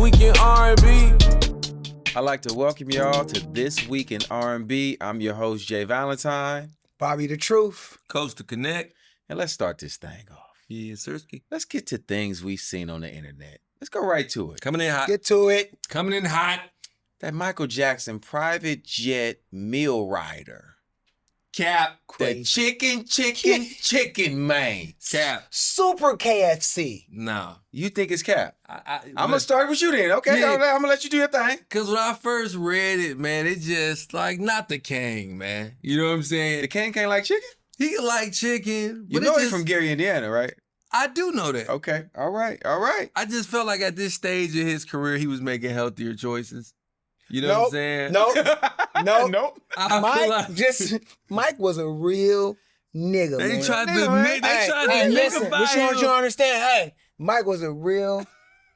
Week in R&B. I'd like to welcome y'all to This Week in R&B. I'm your host, Valentine. Bobby the Truth. Kosine The Konnect. And let's start this thing off. Yeah, Sirski. Let's get to things we've seen on the internet. Let's go right to it. Coming in hot. Get to it. Coming in hot. That Michael Jackson private jet meal rider. Cap. The chicken, man. Cap. Super KFC. No. You think it's cap? I'm I'm going to start with you then, okay? Yeah. I'm going to let you do your thing. Because when I first read it, man, it just, like, not the king, man. You know what I'm saying? The king can't like chicken? He can like chicken. You but know it he's just, from Gary, Indiana, right? I do know that. Okay. All right. I just felt like at this stage of his career, he was making healthier choices. You know what I'm saying? Nope. Nope. Mike was a real nigga, They man. tried to Listen, nigga-fy this is what him. you understand. Hey, Mike was a real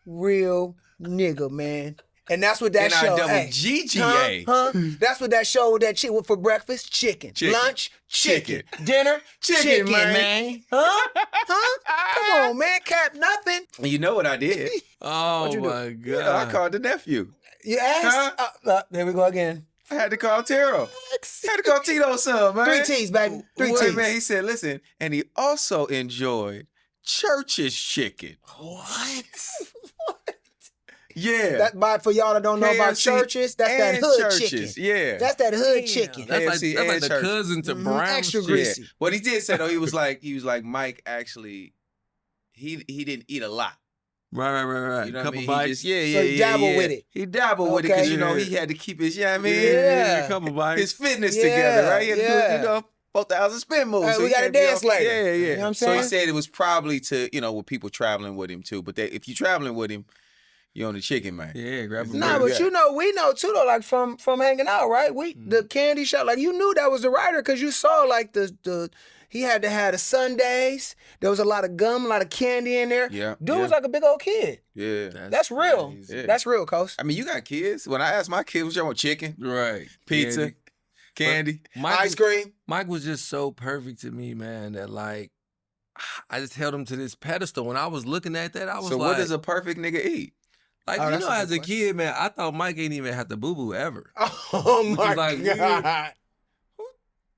nigga, man. And that's what that show. Hey, N-I-double-G-G-A. Huh? That's what that show with that chick with for breakfast. Chicken. Lunch. Chicken. Dinner. Chicken, man. Huh? Come on, man. Cap nothing. You know what I did? Oh, you do? my God. Yeah, I called the nephew. You asked? There we go again. I had to call Tero. I had to call Tito's son, man. 3 T's, baby. 3 Wait, T's. man, he said, listen, and he also enjoyed Church's chicken. What? Yeah. That for y'all that don't know about KFC churches, that's that and hood Churches, chicken. yeah. That's that hood chicken. That's like KFC the and church. cousin to brown extra shit. greasy. Yeah. What he did say though, he was like, Mike actually, he didn't eat a lot. Right. You know what I Couple mean? bites. He just, So he dabbled with it. He dabbled with it Okay. because you know he had to keep his, I mean, Yeah. A couple bites. his fitness Yeah, together, right? He had to yeah. do, both the house and spin moves. Hey, so we he gotta can't be dance off- later. Yeah. You know what I'm So saying? he said it was probably to, with people traveling with him too. But if you're traveling with him, you're on the chicken, man. Yeah, grab a Nah, burger. but we know too though, like from hanging out, right? The candy shop, like you knew that was the writer because you saw like the he had to have the sundaes. There was a lot of gum, a lot of candy in there. Yeah. Dude was like a big old kid. Yeah. That's real. crazy. Yeah. That's real, Coast. I mean, you got kids. When I asked my kids, what y'all want? Chicken, Right. pizza, candy. Ice cream. Mike was just so perfect to me, man, that like, I just held him to this pedestal. When I was looking at that, I was So like, what does a perfect nigga eat? like, Oh, you that's know, a as good a kid, man, I thought Mike ain't even have to boo-boo ever. Oh my was like weird. God.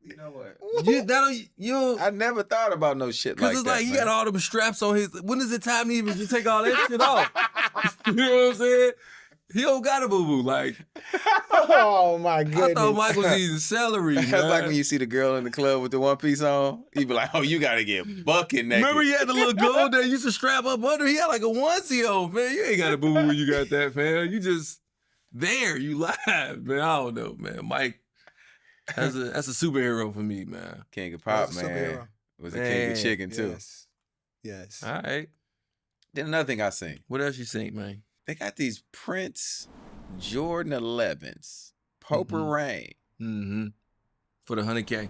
You know what? You I never thought about no shit like Because that. it's like he man. got all them straps on his. When is the time to even take all that shit off? You know what I'm saying? He don't got a boo boo. Like Oh my goodness. I thought Mike was eating celery. That's man. like when you see the girl in the club with the one piece on. You be like, oh, you gotta get bucket naked. Remember he had the little gold that used to strap up under. He had like a onesie on, man. You ain't got a boo boo when you got that, fam. You just there. You live, man. I don't know, man. Mike, that's a superhero for me, man. King of Pop, That's a man. superhero. Was a king of Man, chicken too. Yes. All right. Then another thing I seen. What else you think, man? They got these Prince Jordan 11s. Poper Mhm. Rain. Mm-hmm. For the 100K.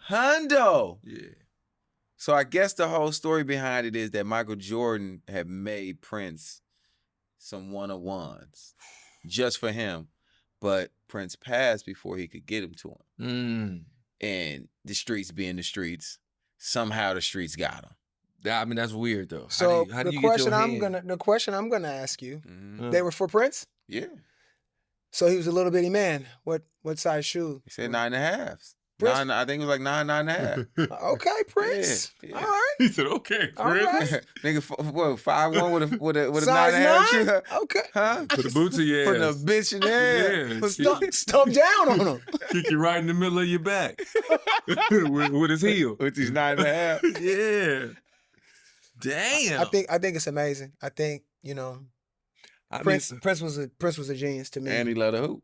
Hundo. Yeah. So I guess the whole story behind it is that Michael Jordan had made Prince some one-on-ones just for him, but Prince passed before he could get him to him. Mm. And the streets being the streets, somehow the streets got him. I mean, that's weird though. So how do the you question get your I'm hand? the question I'm gonna ask you, Mhm. they were for Prince? Yeah. So he was a little bitty man. What size shoe? He said 9.5. Prince- I think it was like 9.5. Okay, Prince. Yeah. All right. He said, "Okay, All right. Nigga, what, 5'1" with a Size 9.5 shoe? 9? Okay. Huh? Put a boot to your Putting a ass. bitch in there. Yeah, Put- shit. Stomp down on him. Kick you right in the middle of your back with his heel." With these 9.5. Yeah. Damn. I think it's amazing. I think, I Prince mean, Prince was a genius to me. And he let her hoop.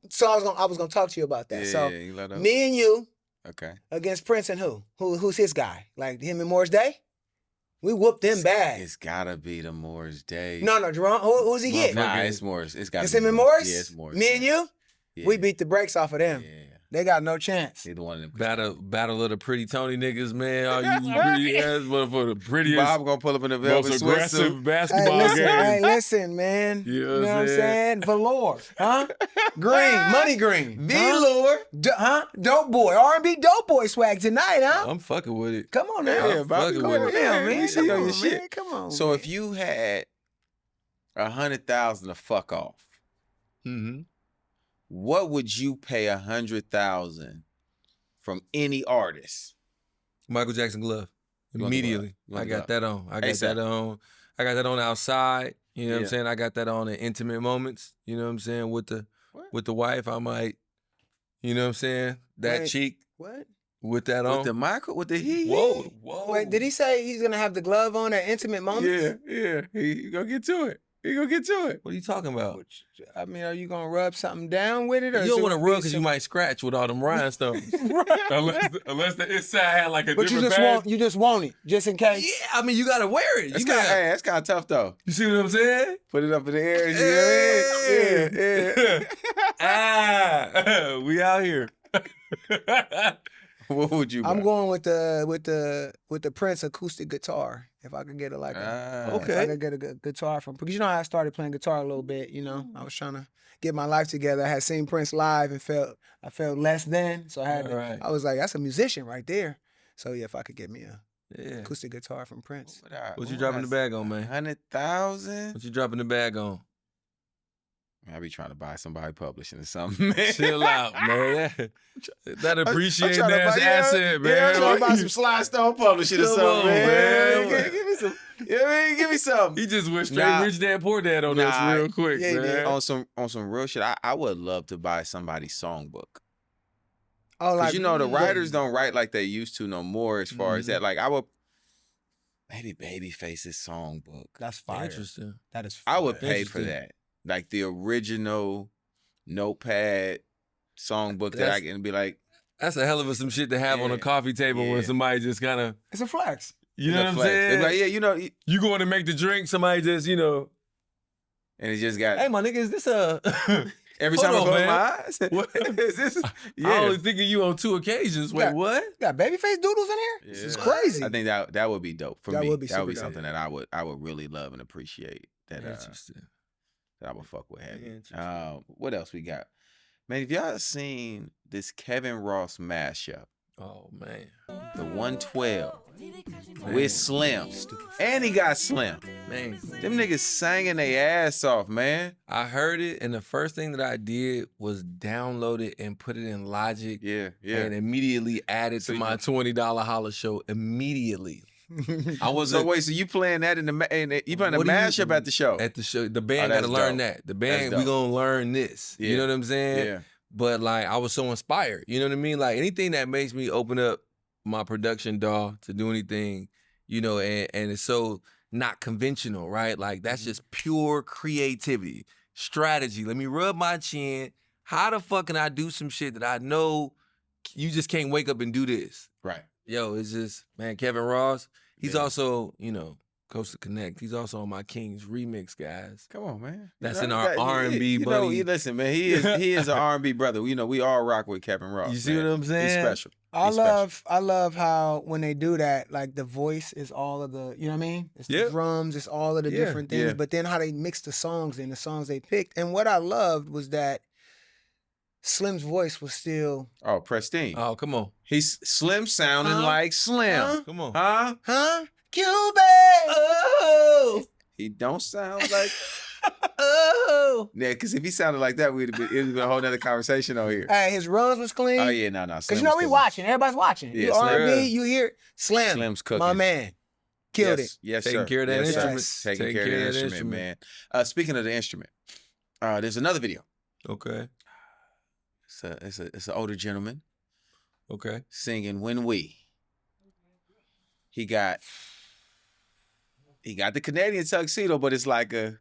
So I was gonna talk to you about that. Yeah, So he let her hoop. me and you Okay. against Prince and who's his guy? Like him and Morris Day? We whooped them bad. It's gotta be the Morris Day. No, Jerome. Who's he get? Nah, it's Morris. It's got. It's him and Morris? Yeah, it's Morris. Me and you? Yeah. We beat the brakes off of them. Yeah. They got no chance. He the one of them. battle of the pretty Tony niggas, man. All you pretty ass motherfucker, the prettiest, Bob gonna pull up in the velvet most sweatsuit. aggressive Hey, basketball game. listen, man. You You know know what what I'm I'm saying? saying? Velour, huh? Green, money green. Velour. Huh? Dope boy, R&B dope boy swag tonight, huh? I'm fucking with it. Come on now. Yeah, I'm Bobby, fucking come with on it. down, man. man. Come Come on, on, man. shit. Come on. So man. if you had $100,000 to fuck off. Mm-hmm. What would you pay $100,000 from any artist? Michael Jackson glove. Immediately. I got that on. I got ASAP. that on. I got that on outside. You know what I'm Yeah. saying? I got that on in intimate moments. You know what I'm saying? With the wife, I might, you know what I'm saying? That Wait. cheek What? with that on. With the Michael, with the heat. Whoa. Wait, did he say he's gonna have the glove on at intimate moments? Yeah. He gonna get to it. What are you talking about? I mean, are you gonna rub something down with it? Or You don't want to rub because you might scratch with all them rhinestones. unless the inside had like a But you different just bag. you just want it, just in case. Yeah, I mean, you got to wear it. That's kind of tough though. You see what I'm saying? Put it up in the air. You know what I mean? Yeah. We out here. What would you buy? I'm going with the Prince acoustic guitar. If I could get a if I could get a guitar from, because you know how I started playing guitar a little bit. You know, I was trying to get my life together. I had seen Prince live and I felt less than, so I had to. Right. I was like, that's a musician right there. So yeah, if I could get me a acoustic guitar from Prince. What you dropping the bag on, man? 100,000. What you dropping the bag on? I be trying to buy somebody publishing or something, man. Chill out, man. That appreciating I'm trying to ass buy- asset, man. Yeah, I'm trying to buy some Sly Stone publishing or Come something, on, man. man. Give me some. Yeah, man, give me something. He just went straight Nah. rich dad, poor dad on Nah. us real quick, Yeah, he did. man. On some real shit, I would love to buy somebody's songbook. Oh, Because like you know the writers don't write like they used to no more. As far as that, like I would maybe Babyface's songbook. That's fire. Interesting. That is. I would fire. pay for that, like the original notepad songbook that I can be like. That's a hell of some shit to have on a Yeah. coffee table when Yeah. somebody just kind of, It's a flex. you know what I'm flex. saying? It's like, yeah, you know, You going to make the drink, somebody just, and it just got hey, my nigga, is this a... every hold time I on, close man. my eyes. What? Is this? I Yeah. only think of you on 2 occasions. Wait, Yeah. what? Got Babyface doodles in here. This is Yeah. crazy. I think that would be dope for That me. would be that would be super dope. something that I would really love and appreciate. That Interesting. that I would fuck with heavy. Interesting. What else we got? Man, have y'all seen this Kevin Ross mashup? Oh, man. The 112 with Slim. And he got Slim. Man. Them niggas singing their ass off, man. I heard it, and the first thing that I did was download it and put it in Logic Yeah. and immediately add it So to you- my $20 holla show immediately. I was So wait, so you playing that you playing the What do you- mashup at the show? at the show. The band Oh, got to that's learn dope. that. The band, That's we dope. gonna learn this. Yeah. You know what I'm saying? Yeah. But like, I was so inspired. You know what I mean? Like anything that makes me open up my production DAW to do anything, and it's so not conventional, right? Like that's just pure creativity, strategy. Let me rub my chin. How the fuck can I do some shit that I know you just can't wake up and do this? Right. Yo, it's just, man, Kevin Ross, he's Yeah. also, Kosine The Konnect. He's also on my Kings remix, guys. Come on, man. That's in our R&B buddy. Listen, man, he is an R&B brother. We all rock with Kevin Ross. You see man. what I'm saying? He's special. I He's special. love how when they do that, like the voice is all of the, you know what I mean? It's Yeah. the drums, it's all of the Yeah, different things, yeah. but then how they mix the songs in, the songs they picked. And what I loved was that Slim's voice was still, Oh, pristine. Oh, come on. He's Slim sounding Huh? like Slim. Huh? Come on. Huh? huh? Cupid! Oh! He don't sound like Oh! yeah. Because if he sounded like that, it'd been a whole nother conversation on here. Hey, his runs was clean. Oh yeah, no. Because we watching, everybody's watching. Yeah, you Slim. R&B, you hear Slim, Slim's cooking. my man, killed yes, it. Yes, Taking sir. care of that Yes, sir. instrument. Taking care of that instrument, man. Speaking of the instrument, there's another video. Okay. It's an older gentleman Okay. singing "When We." He got the Canadian tuxedo, but it's like a.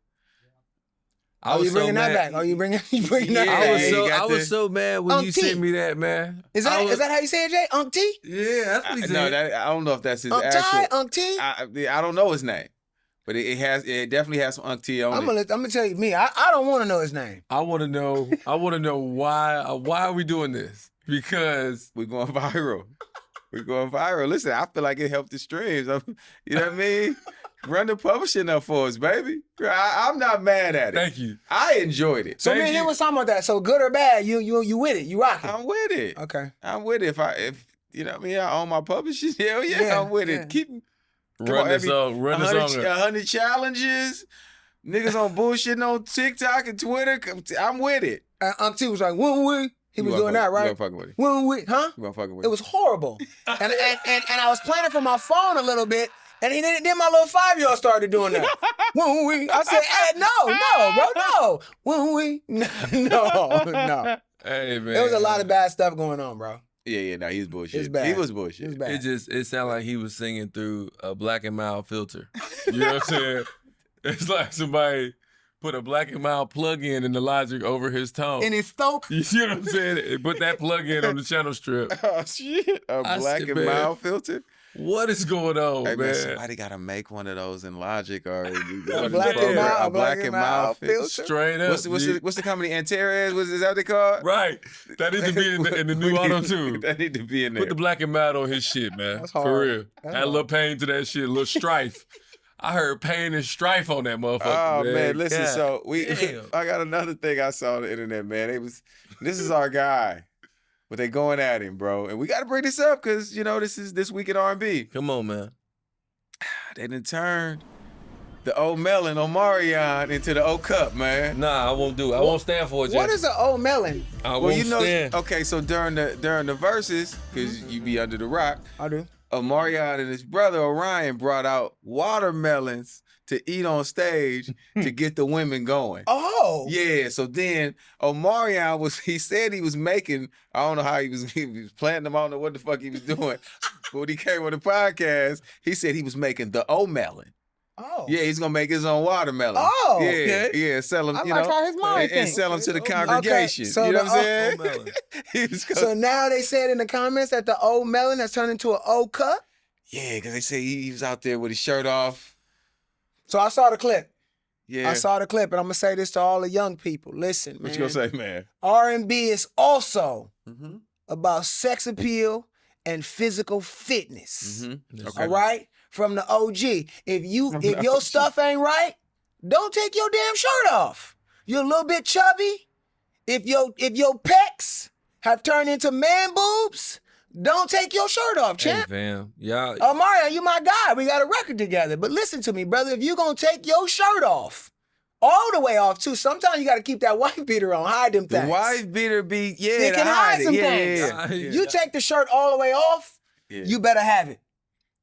Oh, you bringing that back? Oh, you bringing that Yeah, I back? was he so got I was so mad when you T. sent me that, man. Is that how you say it, Jay? Unc T? Yeah, that's what he No, said. I don't know if that's his Unc actual. Ty? Unc T? I don't know his name, but it definitely has some Unc T on it. I'm gonna tell you me. I don't want to know his name. I want to know why are we doing this? Because We're going viral. We're going viral. Listen, I feel like it helped the streams. You know what I mean? Run the publishing up for us, baby. I'm not mad at it. thank you. I enjoyed it. So Thank me and him you. was talking about that. So good or bad, you with it? You rocking? I'm with it. Okay. I'm with it. If you know what I mean, I own my publishing. Hell yeah, Yeah, I'm with yeah. it. Keep Run on, this song. Run the song. up. 100 challenges. Niggas on bullshitting on TikTok and Twitter. I'm with it. T was like, "Wouldn't we?" He was doing that, right? You fucking with it. Wouldn't we? Huh? You fucking with It was horrible. and I was playing it from my phone a little bit, and then my little 5-year-old started doing that. Wouldn't we? I said, hey, no, bro, no. Wouldn't we? No. Hey, man. There was a lot of bad stuff going on, bro. Yeah, no, he's bullshit. It's bad. He was bullshit. It's bad. It sounded like he was singing through a Black and Mild filter. You know what I'm saying? It's like somebody put a Black and Mild plug-in in the Logic over his tone. In his throat? You see what I'm saying? Put that plug-in on the channel strip. Oh, shit. A Black and Mild filter? What is going on, Hey, man? Somebody got to make one of those in Logic or a Black and Mild filter. Straight up. What's the company? Antares? Is that what they call? Right. That need to be in the new auto-tune. That need to be in there. Put the Black and Mild on his shit, man. That's For hard. real. That's Add a little pain to that shit, a little strife. I heard pain and strife on that motherfucker. Oh man, listen. God. So Damn. I got another thing I saw on the internet, man. This is our guy, but they going at him, bro. And we got to bring this up because this is This Week in R&B. Come on, man. They done turned the old melon Omarion into the old cup, man. Nah, I won't do it. I won't stand for it, Jack. What is an old melon? I won't stand. Okay, so during the verses, because you be under the rock, I do. Omarion and his brother Orion brought out watermelons to eat on stage to get the women going. Oh. Yeah, so then Omarion he said he was making, I don't know how he was planting them, I don't know what the fuck he was doing. But when he came on the podcast, he said he was making the O-melon. Oh. Yeah, he's gonna make his own watermelon. Oh. Yeah, Okay. yeah, sell them, I like how his mind and thinks. sell them to the congregation. Okay, so you know the what I'm saying? O-melon. He was gonna- So now they said in the comments that the old melon has turned into an old cup? yeah, because they say he was out there with his shirt off. So I saw the clip. Yeah. I saw the clip, and I'm going to say this to all the young people. Listen, man. What you gonna say, man? R&B is also Mm-hmm. about sex appeal and physical fitness. Mm-hmm. All right? From the OG. If the your OG. stuff ain't right, don't take your damn shirt off. You're a little bit chubby. If your pecs have turned into man boobs, don't take your shirt off, Hey, champ. fam. Y'all. Mario, you my guy. We got a record together. But listen to me, brother. If you gonna take your shirt off, all the way off too, sometimes you got to keep that wife beater on, hide them The things. wife beater be, It yeah, can to hide some it. things. Yeah. You take the shirt all the way off, Yeah. you better have it.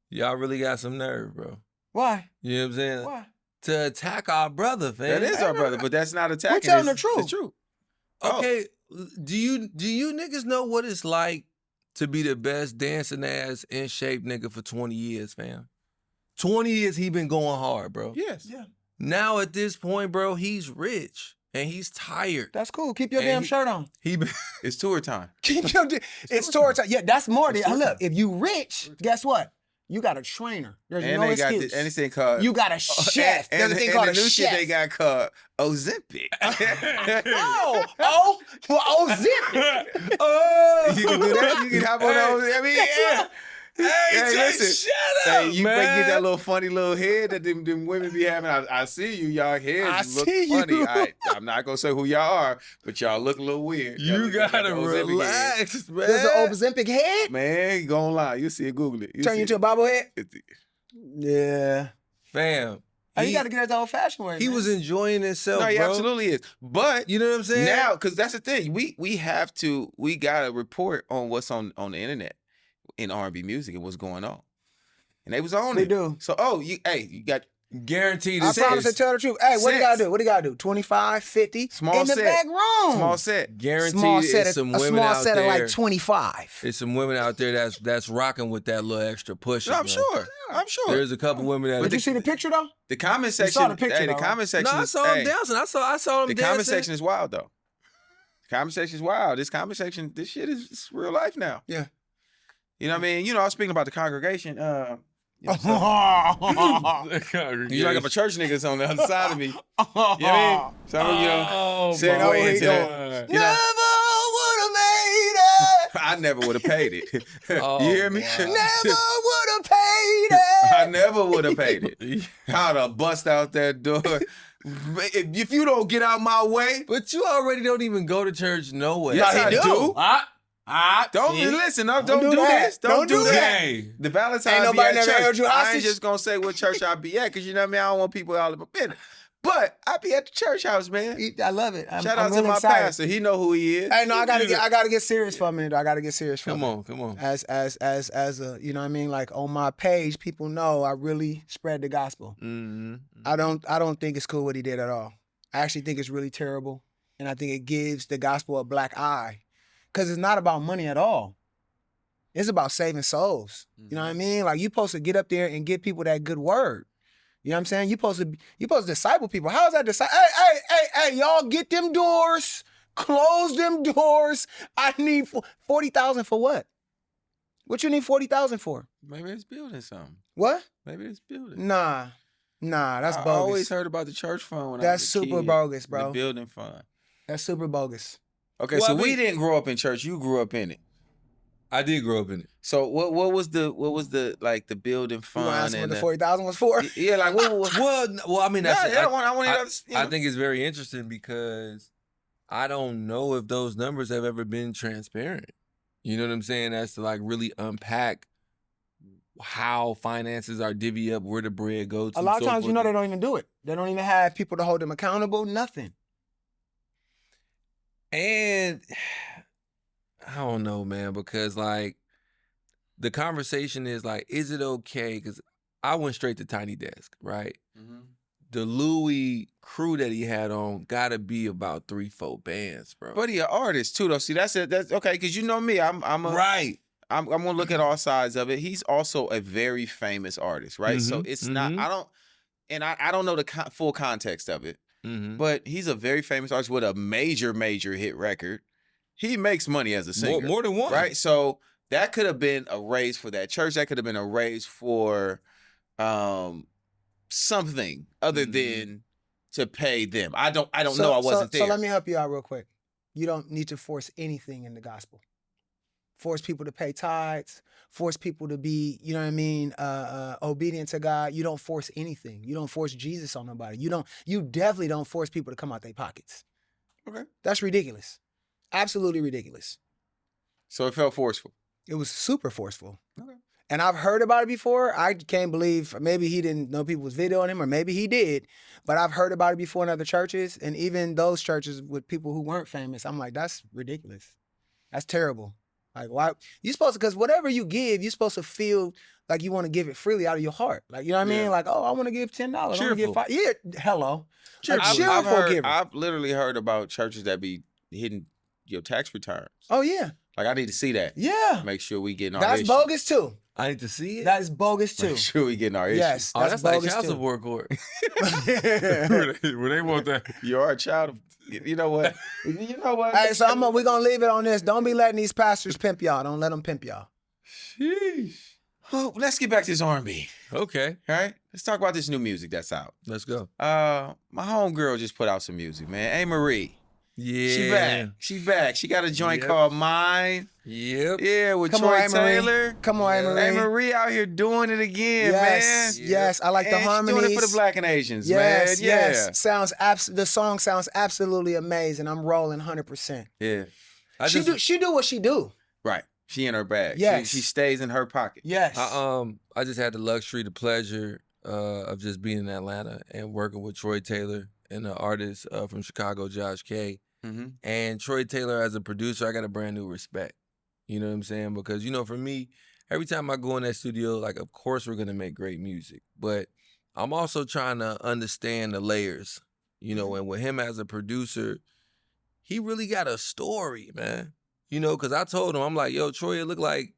Y'all really got some nerve, bro. Why? You know what I'm saying? Why? To attack our brother, fam. That is our brother, but that's not attacking. telling it's the truth. It's true. Oh. Okay, do you niggas know what it's like to be the best dancing ass in shape nigga for 20 years, fam? 20 years he been going hard, bro. Yes. Yeah. Now at this point, bro, he's rich and he's tired. That's cool. Keep your And damn he- shirt on. He been It's tour time. Keep your. It's tour time. Yeah, that's more than. It's tour Look, time. if you rich, guess what? You got a trainer. There's And no they got excuse. anything called. You got a chef. There's a thing called the a new chef. shit they got called Ozempic. Zip it. You can do that. You can hop on those. I mean, yeah. Hey, listen. shut Hey, you man. may get that little funny little head that them women be having. I see you, y'all heads I look see funny. you. I'm not gonna say who y'all are, but y'all look a little weird. Y'all You look like gotta the Ozempic head. relax, man. There's an Ozempic head. Man, you go online. You see it. Google it. Turn you into a bobblehead. a. Yeah. Fam. You got to get it the old fashioned way. He man. was enjoying himself, No, he bro. absolutely is. But You know what I'm saying? now, because that's the thing, we got to report on what's on the internet in R&B music and what's going on, and they was on We it. do. So, you got Guaranteed. I it's promise to sets. tell the truth. Hey, what do you gotta Sets. do? What do you gotta do? 25, 50 Small in the set. back room. small set. Guaranteed. Small it's set. some A women small out set there. of like 25. It's some women out there that's rocking with that little extra push. No, I'm sure. I'm sure. There's a couple women that. Did you see the picture though? The comment saw section. the picture, Hey, the though, right? comment section. No, I is- saw him hey, dancing. I saw him The dancing. comment section is wild though. The comment section is wild. This comment section, this shit is it's real life now. Yeah. You know what I mean? I was speaking about the congregation. You like I'm a church niggas on the other side of me. You know what I mean? So Oh, segue my into God. you know, would have made it. I never would have paid it. Oh, you hear me? wow. Never would have paid it. I never would have paid it. I'd have bust out that door. If you don't get out my way, But you already don't even go to church no way. Yes, he I do. do. Don't See? listen. Don't Don't do do that. this. Don't do that. Hey. The Valentine Ain't be nobody at never church. held you I ain't hostage? just gonna say what church I be at, because you know what I mean. I don't want people all in my business. But I be at the church house, man. I love it. Shout out I'm really to my excited. pastor. He know who he is. Hey, no, I gotta get serious for a minute. I gotta get serious for a minute. Come on. As a, you know what I mean? Like on my page, people know I really spread the gospel. Mm-hmm. I don't think it's cool what he did at all. I actually think it's really terrible. And I think it gives the gospel a black eye. Because it's not about money at all. It's about saving souls. You know what I mean? Like you supposed to get up there and give people that good word. You know what I'm saying? You supposed to disciple people. How is that disciple? Hey, y'all get them doors. Close them doors. I need 40,000 for what? What you need 40,000 for? Maybe it's building something. What? Maybe it's building. Nah, that's bogus. I always heard about the church fund when I was a super kid. bogus, bro. The building fund. That's super bogus. Okay, Well, so I mean, we didn't grow up in church. You grew up in it. I did grow up in it. So what was the like the building You fund want to ask what and the 40,000 was for? yeah, like what was Well, I mean, that's I want I think it's very interesting because I don't know if those numbers have ever been transparent. You know what I'm saying? As to like really unpack how finances are divvy up, where the bread goes to. A lot of so times, forth. they don't even do it. They don't even have people to hold them accountable, nothing. And I don't know, man, because like the conversation is like, is it okay? Because I went straight to Tiny Desk, right? The Louis crew that he had on gotta be about 3-4 bands, bro. But he an artist too, though. See, that's it. That's okay, because you know me. I'm right. I'm gonna look at all sides of it. He's also a very famous artist, right? So Mhm, it's not. I don't know the full context of it, Mm-hmm. but he's a very famous artist with a major hit record. He makes money as a singer, More than one, right? So that could have been a raise for that church. That could have been a raise for something other than to pay them. I don't know. I wasn't there. So let me help you out real quick. You don't need to force anything in the gospel. Force people to pay tithes. Force people to be, you know what I mean, obedient to God. You don't force anything. You don't force Jesus on nobody. You definitely don't force people to come out their pockets. Okay. That's ridiculous. Absolutely ridiculous. So it felt forceful. It was super forceful. Okay. And I've heard about it before. I can't believe, maybe he didn't know people was videoing him, or maybe he did. But I've heard about it before in other churches, and even those churches with people who weren't famous. I'm like, that's ridiculous. That's terrible. Like, why? You're supposed to, because whatever you give, you're supposed to feel like you want to give it freely out of your heart. Like, you know what I mean? Like, oh, I want to give $10. I want to give $5. Yeah, hello. I've literally heard about churches that be hitting your tax returns. Oh, yeah. Like, I need to see that. Yeah. Make sure we getting our That's issue. bogus, too. I need to see it. That is bogus, too. Make sure we getting our issue. Yes, Oh, that's like bogus, child too. support court. Where they want that. You are a child of, you know what? You know what? Hey, so we're going to leave it on this. Don't be letting these pastors pimp y'all. Don't let them pimp y'all. Sheesh. Oh, let's get back to this R&B. Okay. All right? Let's talk about this new music that's out. Let's go. My homegirl just put out some music, man. Amerie. Yeah. She back. She got a joint Yep. called Mine. Yep. Yeah, with Come Troy on, Amerie. Taylor. Come on, Amerie. Amerie out here doing it again, Yes, man. yes. I like the And harmonies. she's doing it for the Black and Asians, Yes, man. Yeah. yes. The song sounds absolutely amazing. I'm rolling 100%. Yeah. She do what she do. Right. She in her bag. Yes. She stays in her pocket. Yes. I just had the luxury, the pleasure of just being in Atlanta and working with Troy Taylor and the artist from Chicago, Josh K. Mm-hmm. And Troy Taylor as a producer, I got a brand new respect. You know what I'm saying? Because, for me, every time I go in that studio, like, of course we're going to make great music. But I'm also trying to understand the layers, and with him as a producer, he really got a story, man. Because I told him, I'm like, yo, Troy, it look like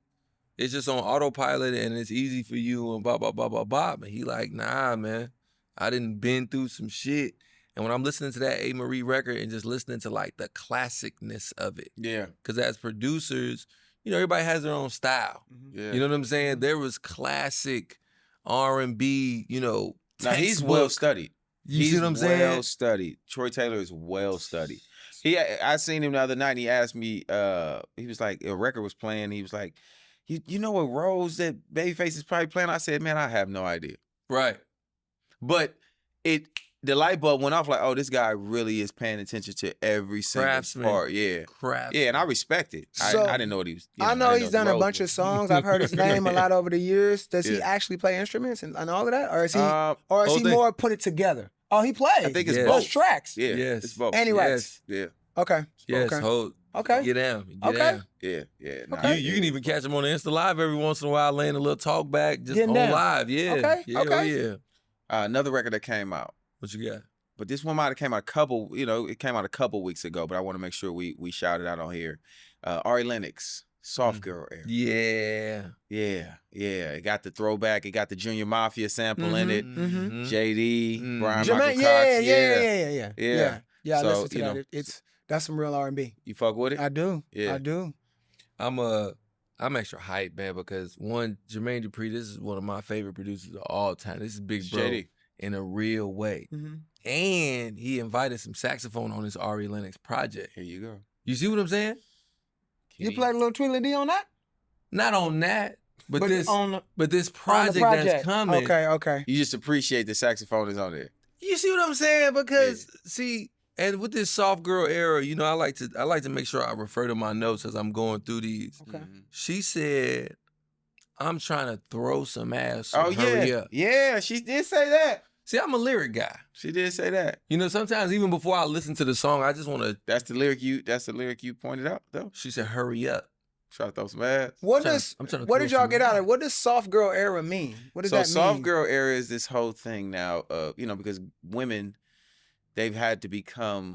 it's just on autopilot and it's easy for you and blah, blah, blah, blah, blah. And he like, nah, man, I done been through some shit. And when I'm listening to that Amerie record and just listening to like the classicness of it. Yeah. Because as producers, everybody has their own style. Yeah. You know what I'm saying? There was classic R&B, Now he's textbook. well studied. You see what I'm saying? Well studied. Troy Taylor is well studied. I seen him the other night and he asked me, he was like, a record was playing. He was like, you know what roles that Babyface is probably playing? I said, man, I have no idea. Right. But the light bulb went off like, oh, this guy really is paying attention to every single Craftsman. part. Yeah. Crap. Yeah, and I respect it. So, I didn't know what he was. I know he's done a bunch of songs. I've heard his name a lot over the years. Does he Yeah. actually play instruments and all of that? Or is he whole thing. more put it together? Oh, he plays. I think it's Yes. both. Those tracks. Yeah, Yes. it's both. And he writes. Yeah, Okay. Yes, Okay. hold. Okay. Get down. Get Okay. down. yeah. Nah, Okay. You can even catch him on the Insta Live every once in a while, laying a little talk back, just Getting on down. live. Yeah. Okay, Yeah. okay. Oh, yeah. Another record that came out. What you got? But this one might have came out it came out a couple weeks ago, but I want to make sure we shout it out on here. Ari Lennox, Soft Girl Era. Yeah. Yeah. It got the throwback. It got the Junior Mafia sample in it. Mm-hmm. JD, Mhm. Brian Jermaine, Michael yeah. Cox. Yeah, I So, listen to you that. know, That's some real R&B. You fuck with it? I do. Yeah. I do. I'm extra hyped, man, because one, Jermaine Dupri, this is one of my favorite producers of all time. This is Big Bro JD. in a real way. Mm-hmm. And he invited some saxophone on his Ari Lennox project. Here you go. You see what I'm saying? You played a little Tweedledee D on that? Not on that, but this on the, this on the project that's coming. Okay. You just appreciate the saxophone is on there. You see what I'm saying? Because see, and with this soft girl era, you know, I like to make sure I refer to my notes as I'm going through these. Okay. She said, "I'm trying to throw some ass. So Oh hurry yeah. up." Yeah, she did say that. See, I'm a lyric guy. She did say that. You know, sometimes even before I listen to the song, I just want to. That's the lyric you pointed out though. She said, "Hurry up." Try to throw some ass. What I'm does trying to what throw did y'all some get out of ass. it? What does soft girl era mean? What does So that mean? soft girl era is this whole thing now, because women, they've had to become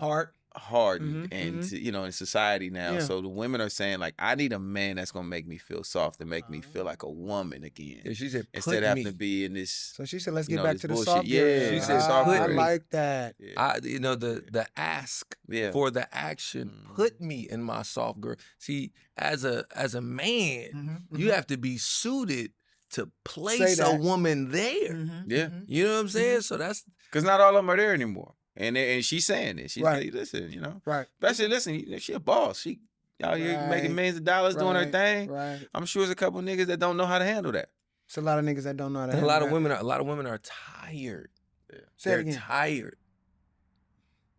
hardened Mhm, and mhm. in society now. Yeah. So the women are saying like, I need a man that's gonna make me feel soft and make me feel like a woman again. Yeah, she said, Instead of "Put having me." to be in this. So she said, let's You get know, back this to the bullshit. soft girl Yeah, era. she said soft I girl. like that. Yeah. The ask Yeah. for the action. Mhm. Put me in my soft girl. See, as a man, Mhm, you have to be suited to Say place a that. woman there. mhm, Yeah. mhm. You know what I'm saying? So that's Because not all of them are there anymore. And she's saying it. She's Right. like, listen, Right. especially listen, she a boss. She out here making Right. millions of dollars doing her Right. thing. Right. I'm sure there's a couple niggas that don't know how to handle that. It's a lot of niggas that don't know how to and handle that. a lot of women are tired. Say it They're again. tired.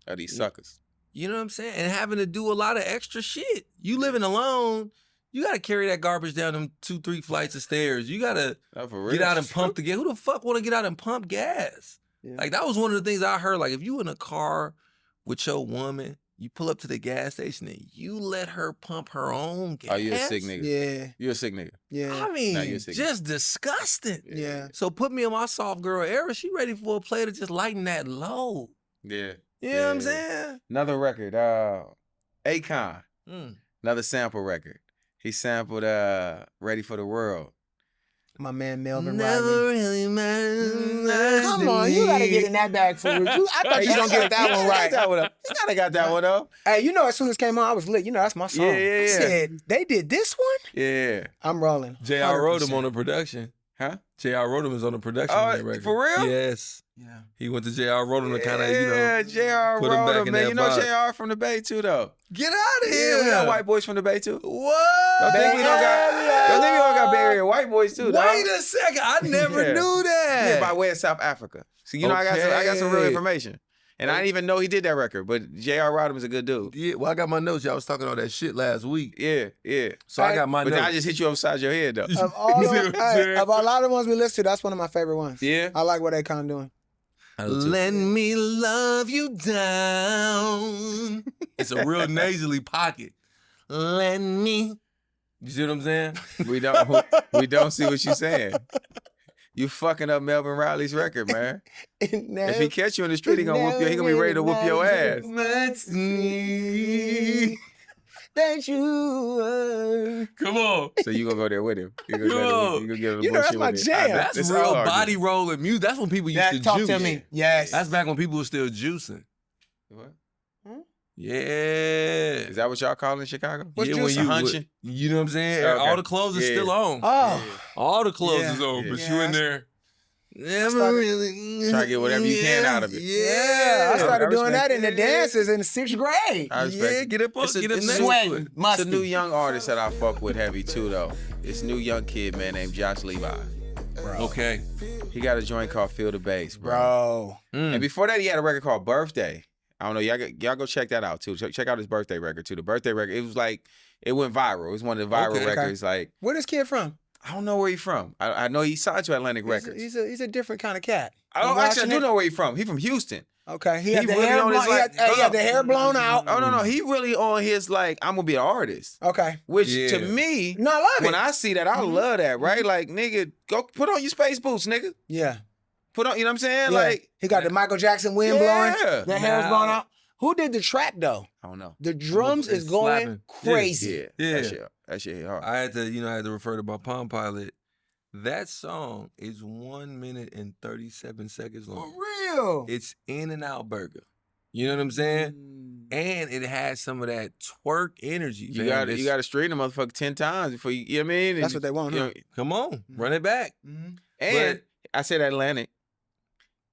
Of these suckers. You know what I'm saying? And having to do a lot of extra shit. You living alone, you gotta carry that garbage down them 2-3 flights of stairs. You gotta No, for real. get out and pump the gas. Who the fuck wanna get out and pump gas? Yeah. Like that was one of the things I heard. Like if you in a car with your woman, you pull up to the gas station and you let her pump her own gas. Oh, you a sick nigga. Yeah. You a sick nigga. Yeah. I mean, Nah, you a sick just disgusting. Yeah. So put me in my soft girl era. She ready for a player to just lighten that load. Yeah. You know what I'm Yeah. saying? Another record. Akon. Mm. Another sample record. He sampled Ready for the World. My man Melvin Never Riley. really matters. Come on, you gotta get in that bag for real. I thought you gonna get that one right. You gotta got that one up. Hey, you know, as soon as it came on, I was lit. You know, that's my song. Yeah. I said, they did this one? Yeah. I'm rolling. J.R. wrote him 100%. on the production. Huh? J.R. Rodham is on the production of that record. for real? Yes. Yeah. He went to J.R. Rodham to kind of, Yeah, J.R. put him back Rodham, in man. that You know box. J.R. from the Bay too, though. Get out of Yeah, we got white boys from the Bay too. What? Don't think we don't got Bay Area white boys too, dog. Wait a second. I never Yeah. knew that. Yeah, by way of South Africa. So you know I got some real Okay. information. And I didn't even know he did that record, but J.R. Rodham is a good dude. Yeah, well, I got my notes. Y'all was talking all that shit last week. Yeah. So I got my But notes. I just hit you upside your head though. Of all You see what I'm saying? of a lot of the ones we listen to, that's one of my favorite ones. Yeah. I like what Akon doing. Let me love you down. It's a real nasally pocket. Let me. You see what I'm saying? We don't see what you're saying. You fucking up Melvin Riley's record, man. If he catch you in the street, he gonna whoop you. He gonna be ready to whoop your ass. Let's see. That you Come on. So you gonna go there with him? You gonna, Yo. you gonna give him You know, that's bullshit my with him. jam. That's It's real hard. body rolling music. That's when people used to talk juice. to me. Yes. That's back when people were still juicing. What? Yeah. Is that what y'all call in Chicago? What's yeah, juicing? Hunching? You know what I'm saying? Okay. All the clothes are Yeah. still on. Oh. All the clothes Yeah. is on, but Yeah. you in there. Never started- really. Try to get whatever you can out of it. Yeah, I started I doing respect that in the it. dances in 6th grade. I respect Yeah, it. get up, It's a- get up it's a next new- to Sway, it. It's a musty. new young artist that I fuck with heavy too, though. It's a new young kid, man, named Josh Levi. Okay. He got a joint called Feel the Bass, bro. Bro. Mm. And before that, he had a record called Birthday. I don't know. Y'all go check that out too. Check out his birthday record too. The birthday record, it was like, it went viral. It was one of the viral Okay. records. Like, Where this kid from? I don't know where he's from. I know he signed to Atlantic Records. He's a different kind of cat. Oh, actually, I do know where he's from. He from Houston. Okay, he had the really hair on his, blown. like, He had the hair blown out. Oh no, he really on his like I'm gonna be an artist. Okay, Which to me, no, I love it. when I see that, I love that. Right, like nigga, go put on your space boots, nigga. Yeah, Put on, you know what I'm saying? yeah. Like he got the Michael Jackson wind blowing. The hair's blown out. Who did the track though? I don't know. The drums is going crazy. Yeah. That shit hit hard. I had to refer to my Palm Pilot. That song is 1 minute and 37 seconds long. For real. It's In and Out Burger. You know what I'm saying? And it has some of that twerk energy. You got to strain the motherfucker 10 times before you know what I mean? That's what they want, huh? Come on, run it back. And I said Atlantic.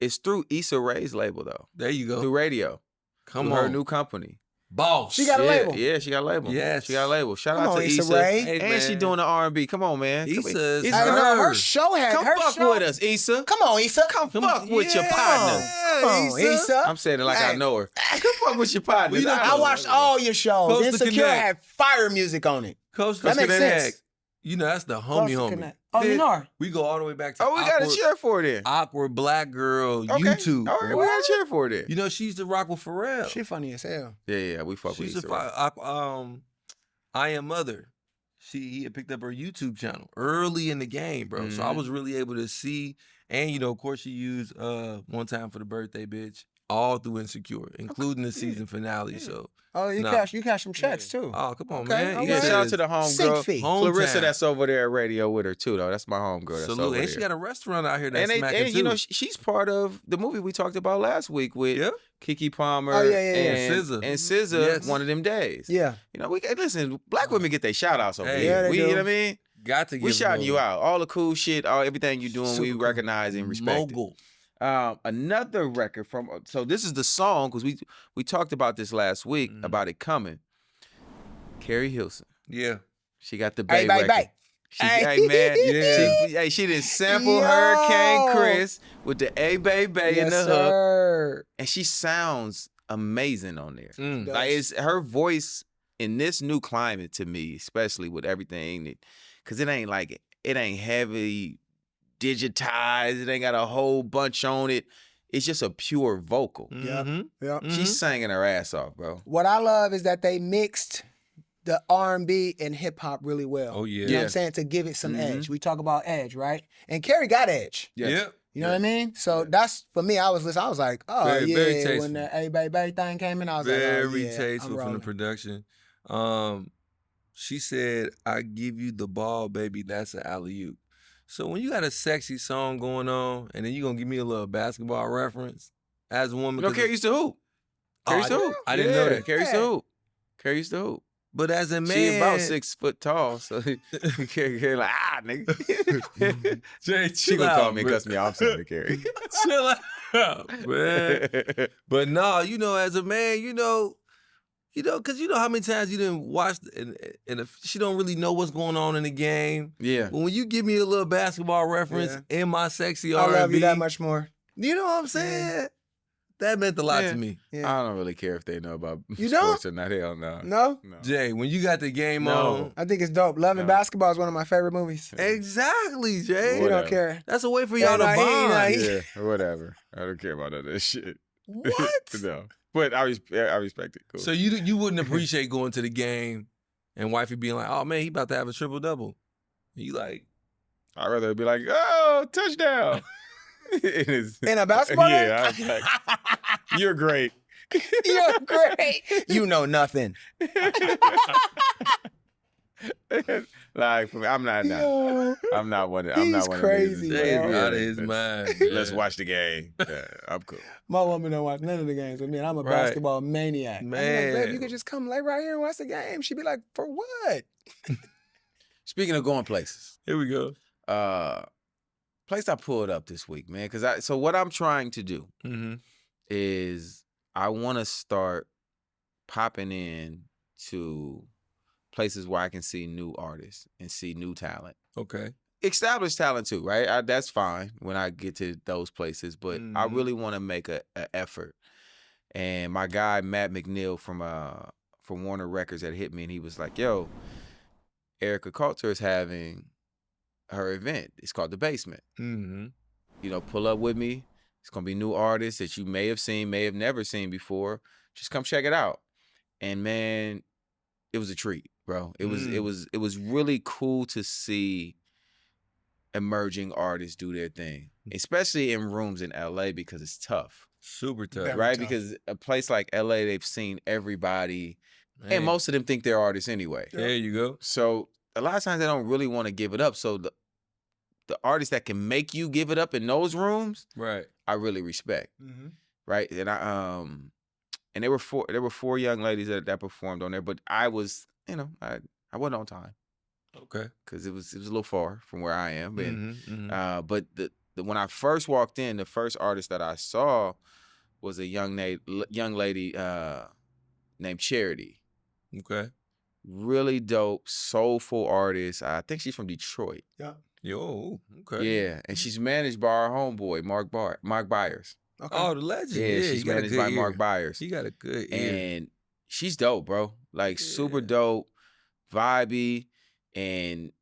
It's through Issa Rae's label though. There you go. Through radio. Come through on. her new company. Boss. She got a label. Yeah, she got a label. Yes. She got a label. Shout Come out on, to Issa Issa. Rae. Hey, And she man. doing the R&B. Come on, man. Issa's I know her show had Come her fuck show. with us, Issa. Come on, Issa. Come fuck with your partner. Come on, Issa. I'm saying it like I know her. Come fuck with your partner. I watched all your shows. Coastal Insecure Connect. had fire music on it. Coach That makes sense. You know, that's the homie. Oh, you know her? We go all the way back to Oh, we got to cheer for her then. Awkward Black Girl Okay. YouTube. All right, we got to cheer for her then. You know, she used to rock with Pharrell. She funny as hell. Yeah, we fuck She with used Issa. to I Am Mother. He had picked up her YouTube channel early in the game, bro. So I was really able to see, and you know, of course, she used One Time for the Birthday, bitch, all through Insecure, including the season finale. So Oh, you cash some checks too. Oh, come on, Okay, man. all You Yeah, right. said shout out to the homegirl. fee. Clarissa Hometown. that's over there at radio with her too, though. That's my homegirl that's Salute. over And there. she got a restaurant out here that's and smacking you too. know, she's part of the movie we talked about last week with Keke Palmer Oh, yeah. and SZA. And SZA, Yes. One of Them Days. Yeah. You know, listen, black women get their shout outs over Hey. here. Yeah, they You do. know what I mean? Got to give We shouting them you out. All the cool shit, everything you doing, we Super cool. recognize and respect it. mogul. Another record from so this is the song because we talked about this last week about it coming. Keri Hilson, Yeah. she got the Hey, Bay bye, record. bye. She, Hey. hey man, Yeah. she didn't sample Yo. Hurricane Chris with the A Bay Bay in Yes, the hook, sir. and she sounds amazing on there. Mm. Like it's her voice in this new climate to me, especially with everything, because it ain't heavy digitized. It ain't got a whole bunch on it. It's just a pure vocal. Mhm. Yep. She's singing her ass off, bro. What I love is that they mixed the R&B and hip hop really well. Oh, yeah. You know what Yeah. I'm saying? To give it some Mhm. edge. We talk about edge, right? And Keri got edge. Yes. Yep. You know what I mean? So that's for me. I was listening. I was like, oh Very, very yeah. tasteful. When the A Baby thing came in, I was like, Very oh, yeah, tasteful I'm from the rolling. production. She said, "I give you the ball, baby. That's an alley-oop." So when you got a sexy song going on, and then you gonna give me a little basketball reference as a woman, You know, 'cause Keri used to hoop. Oh, Keri used to hoop. I didn't know Yeah, that. Keri used to hoop. Keri used to hoop. but as a man, She about 6 foot tall, so Keri like nigga. Jay, She chill gonna call out, me and bro. cuss me off, sorry, Keri. Chill out, man. But no, you know, as a man, you know, because you know how many times you didn't watch, and if she don't really know what's going on in the game. Yeah. But when you give me a little basketball reference in my sexy I R&B, love you that much more. you know what I'm saying? That meant a lot Yeah. to me. Yeah. I don't really care if they know about You sports don't? or not. Hell no. No? No. Jay, when you got the game No. on, I think it's dope. Love and No. Basketball is one of my favorite movies. exactly, Jay. You Whatever. don't care. That's a way for Yeah, y'all to no, he- bond. no, Yeah, whatever. I don't care about all that shit. What? No. But I respect it. Cool. So you wouldn't appreciate going to the game and wifey being like, "Oh man, he about to have a triple double." You like, I'd rather be like, oh, touchdown. It is. In a basketball game? Yeah, I was like, you're great. You're great. You know nothing. Like for me, I'm not. Yo, I'm not one. I'm not he's one crazy, of Jay's bro. these. out of his mind. Let's man. watch the game. Yeah, I'm cool. my woman don't watch none of the games with me, and I'm a Right. basketball maniac. I'm like, babe, Man. you could just come lay right here and watch the game. She'd be like, for what? Speaking of going places, Here we go. place I pulled up this week, man. So what I'm trying to do Mm-hmm. is I want to start popping in to places where I can see new artists and see new talent. Okay. Established talent too, right? That's fine when I get to those places, but I Mhm. really want to make a effort. And my guy Matt McNeil from Warner Records had hit me, and he was like, "Yo, Erica Coulter is having her event. It's called The Basement. Mm-hmm. You know, pull up with me. It's gonna be new artists that you may have seen, may have never seen before. Just come check it out. And man, it was a treat, bro. It was really cool to see emerging artists do their thing, especially in rooms in LA because it's tough. Super tough. Very right? tough. Because a place like LA, they've seen everybody, Man. and most of them think they're artists anyway. There you go. So a lot of times they don't really want to give it up. So the artists that can make you give it up in those rooms, Right. I really respect. Mhm. Right? And and there were four young ladies that performed on there, but I was, I wasn't on time Okay. because it was a little far from where I am. And Mhm. but when I first walked in, the first artist that I saw was a young lady named Charity. Okay. Really dope, soulful artist. I think she's from Detroit. Yeah. Yo. Okay. Yeah, and she's managed by our homeboy Mark Byers. Okay. Oh, the legend. Yeah, Yeah, she's he got a managed good by ear. Mark Byers. He got a good ear. And she's dope, bro. Like super Yeah. dope, vibey, and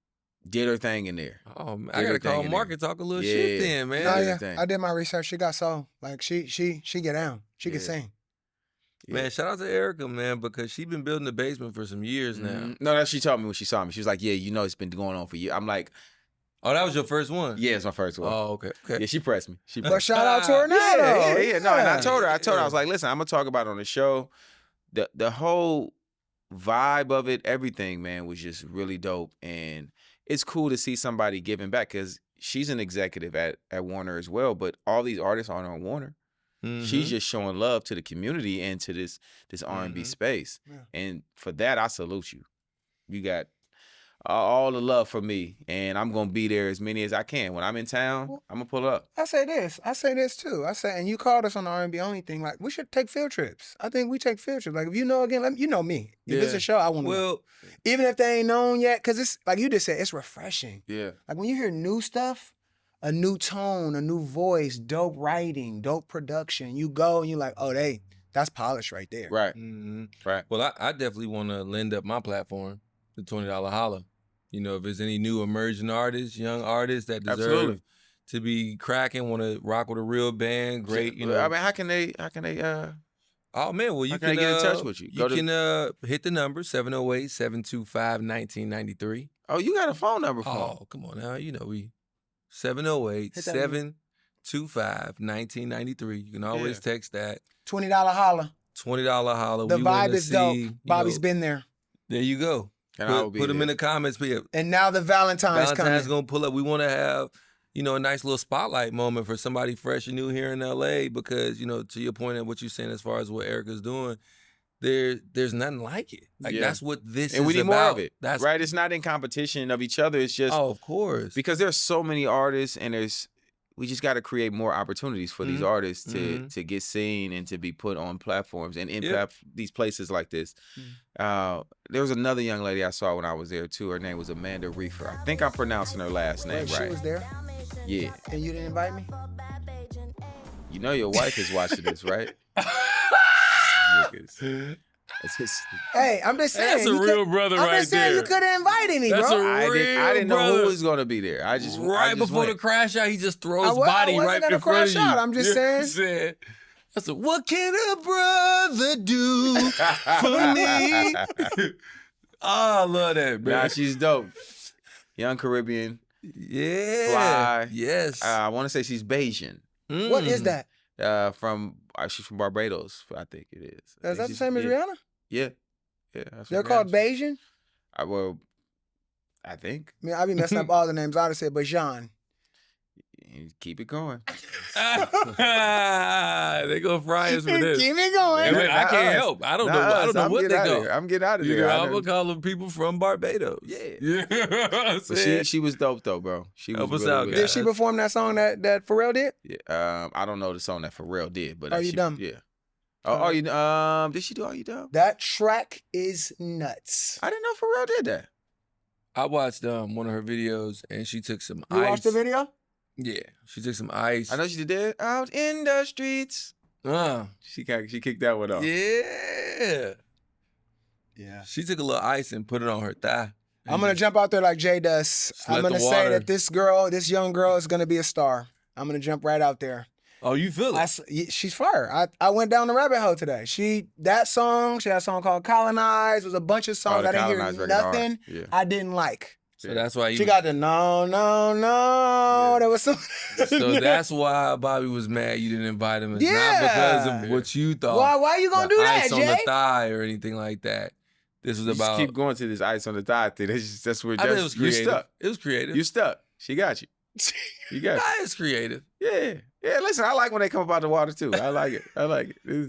did her thing in there. Oh man, Did I her gotta call thing in Mark there. and talk a little Yeah. shit then, man. Oh did her yeah, thing. I did my research. She got soul. Like she get down. She can Yeah. sing. Man, shout out to Erica, man, because she been building the basement for some years now. Mhm. No, that's she told me when she saw me. She was like, "Yeah, it's been going on for years." I'm like, Oh, that was your first one? "Yeah, it's my first one." Oh, okay. Okay. Yeah, she pressed me. She But pressed shout out to her now. Yeah. though. No, and I told her, Yeah. I was like, listen, I'm gonna talk about it on the show. The whole vibe of it, everything, man, was just really dope. And it's cool to see somebody giving back because she's an executive at Warner as well, but all these artists aren't on Warner. She's just showing love to the community and to this R&B space. Yeah. And for that, I salute you. You got all the love for me, and I'm gonna be there as many as I can. When I'm in town, I'm gonna pull up. I say this too. And you called us on the R&B only thing. Like we should take field trips. I think we take field trips. Like if you know you know me. If it's Yeah. a show, I want to. Well, Even if they ain't known yet, because it's like you just said, it's refreshing. Yeah. Like when you hear new stuff, a new tone, a new voice, dope writing, dope production, you go and you're like, oh, that's polish right there. Right. Right. Well, I definitely want to lend up my platform, the $20 Holla. You know, if there's any new emerging artists, young artists that deserve Absolutely. to be cracking, want to rock with a real band, great. You know, I mean, how can they? oh man, well you how can can I get in touch with you? You can hit the number 708-725-1993. Oh, you got a phone number for 'em. Oh, come on now. You know, we 708-725-1993. You can always text that. $20 holla. $20 Holla. The We vibe wanna is dope. see, you Bobby's know, been there. there you go. And I will be Put them there. in the comments. And now the Valentine's Valentine's coming. gonna pull up. We want to have, you know, a nice little spotlight moment for somebody fresh and new here in LA because, you know, to your point of what you're saying as far as what Erica's doing, there's nothing like it. Like Yeah. that's what this And is we need about. more of it. That's Right? It's not in competition of each other. It's just Oh, of course. because there's so many artists, and we just got to create more opportunities for these artists to get seen and to be put on platforms and in these places like this. There was another young lady I saw when I was there too. Her name was Amanda Reefer. I think I'm pronouncing her last name Wait, right. she was there Yeah. and you didn't invite me? You know your wife is watching this, right? It's just, Hey, I'm just saying. That's a you real could- brother I'm right just saying there. you could have invited me, That's bro. a I didn't know brother. who was going to be there. I just before went. the crash out, he just throws I body wasn't right gonna in front of crash you. out, I'm just You know what I'm saying. saying? That's what can a brother do for me? Oh, I love that, man. Nah, she's dope. Young Caribbean. Yeah. Fly. Yes. I want to say she's Bayesian. What is that? She's from Barbados, I think it is. Is that the she's- same as yeah. Rihanna? Yeah. Yeah. That's They're what called Rihanna- Bayesian? I think. I mean, I be messing up all the names. I'd have said Bajan. Keep it going. They go fry us for this. Keep it going. And I Not can't us. help. I don't Not know. I us. don't know I'm what they getting out of go. there. I'm getting out of You there. know, I I'm know. gonna call them people from Barbados. Yeah. Yeah. But she was dope though, bro. She was Help us really, out, really guys. Did she perform that song that Pharrell did? Yeah. I don't know the song that Pharrell did, but Are You Dumb? Yeah. Oh, Are You did she do Are You Dumb? That track is nuts. I didn't know Pharrell did that. I watched one of her videos and she took some You ice. watched the video? Yeah, she took some ice. I know she did Out in the Streets. She kicked that one off. Yeah. Yeah. She took a little ice and put it on her thigh. I'm gonna jump out there like Jay does. Let I'm gonna the say water- that this young girl is gonna be a star. I'm gonna jump right out there. Oh, you feel it? She's fire. I went down the rabbit hole today. She had a song called Colonize. It was a bunch of songs I didn't hear nothing I didn't like. So that's why she got the no. Yeah. There was some. So that's why Bobby was mad you didn't invite him. It's not because of what you thought. Why you gonna do that, ice Jay? on the thigh or anything like that. This was about. Just keep going to this ice on the thigh thing. That's where it was creative. You stuck. It was creative. You stuck. She got you. You got it. It's creative. Yeah. Yeah, listen, I like when they come up out the water too. I like it. This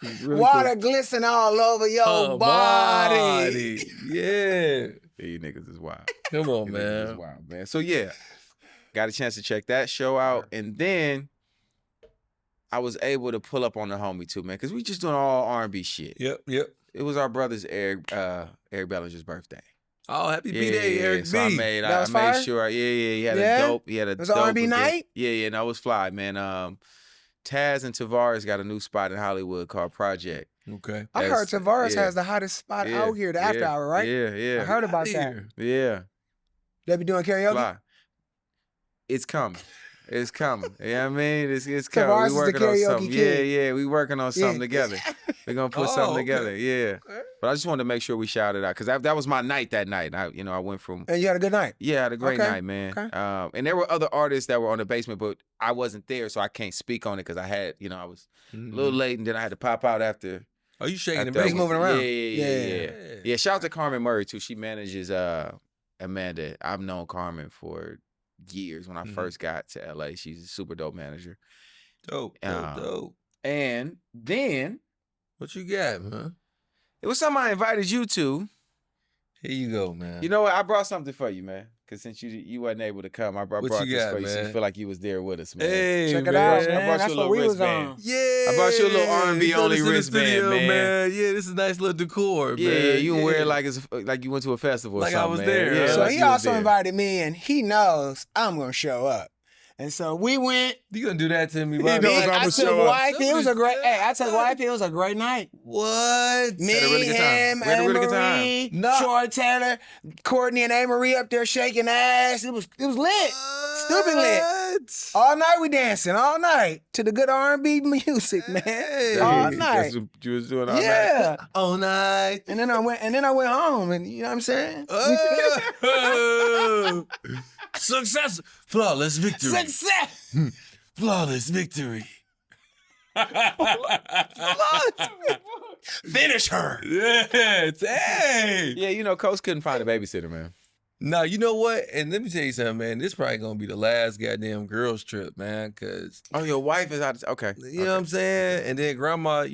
is really water cool. glisten all over your body. Yeah. You niggas is wild. Come on, You man. niggas is wild, man. So yeah, got a chance to check that show out. And then I was able to pull up on the homie too, man, because we just doing all R&B shit. Yep. It was our brother's Eric Bellinger's birthday. Oh, happy B-Day, Eric B. So I made sure. He had a dope. He had a it was an R&B night? Yeah, no, it was fly, man. Taz and Tavares got a new spot in Hollywood called Project. Okay. I heard Tavares has the hottest spot out here, the after hour, right? Yeah. I heard about that. Yeah. They be doing karaoke? Fly. It's coming. It's coming. You know what I mean? It's coming. Tavares We working is the on karaoke something. kid. Yeah. We working on something together. We're gonna put something together. Yeah. Okay. But I just wanted to make sure we shouted out because that was my night that night. I went from. And you had a good night? Yeah, I had a great night, man. Okay. And there were other artists that were on the basement, but I wasn't there, so I can't speak on it because I had, I was a little late, and then I had to pop out after. Oh, you shaking the He's basement? moving around. Yeah. Shout out to Carmen Murray too. She manages Amanda. I've known Carmen for years. When I first got to LA, she's a super dope manager. Dope. And then what you got, man? it was something I invited you to. Here you go, man. You know what? I brought something for you, man. Because since you wasn't able to come, I brought this for you. So you feel like you was there with us, man. Hey, check it man. out, man. I brought That's you a what little we was wristband. on. Yeah. I brought you a little R&B only wristband, man. Yeah, this is nice little decor, Yeah, man. you can wear it like you went to a festival or Like something, I was man. there. Yeah, So So like he you was also there. invited me, and he knows I'm going to show up. And so we went. You gonna do that to me, He Bobby? knows I I'ma took show up. wifey. It was a great. Hey, I took wifey. It was a great night. What? Me, Had a really good time. him, We had a really good time. Amerie, No. Troy Taylor, Courtney, and Amerie up there shaking ass. It was lit, stupid lit. All night we dancing, all night to the good R&B music, man. Hey. All That's night. what you was doing all night. Yeah. All night. And then I went home, and you know what I'm saying? Oh. Success. Flawless victory. Success. Flawless victory. Finish her. Yeah. Hey. Yeah, Coach couldn't find a babysitter, man. Now, you know what? And let me tell you something, man. This probably going to be the last goddamn girls trip, man, because... Oh, your wife is out. Okay. You know what I'm saying? And then grandma,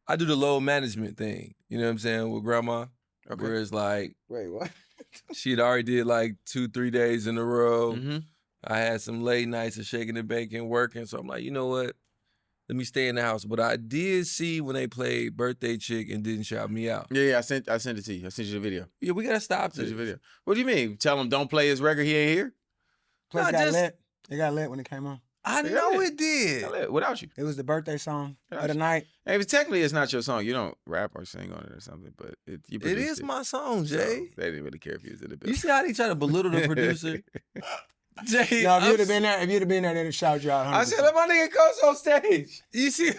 I do the load management thing. You know what I'm saying? With grandma. Okay. Where it's like, Wait, what? she'd already did like 2-3 days in a row. Mm-hmm. I had some late nights of shaking and baking, working. So I'm like, you know what? Let me stay in the house. But I did see when they played Birthday Chick and didn't shout me out. Yeah, I sent it to you. I sent you the video. Yeah, we got to stop I sent this. you the video. What do you mean? Tell him don't play his record, he ain't here? Plus, No, it got just- lit. It got lit when it came on. I Yeah, know yeah. it did. Without you. It was the birthday song Yeah, of the night. Hey, but technically it's not your song. You don't rap or sing on it or something, but you It produced is my song, So Jay. they didn't really care if you was in the You building. see how they try to belittle the producer? Jay, No, if you'd have been there, they'd have shouted you out. 100%. I said, let my nigga Coach on stage. you see,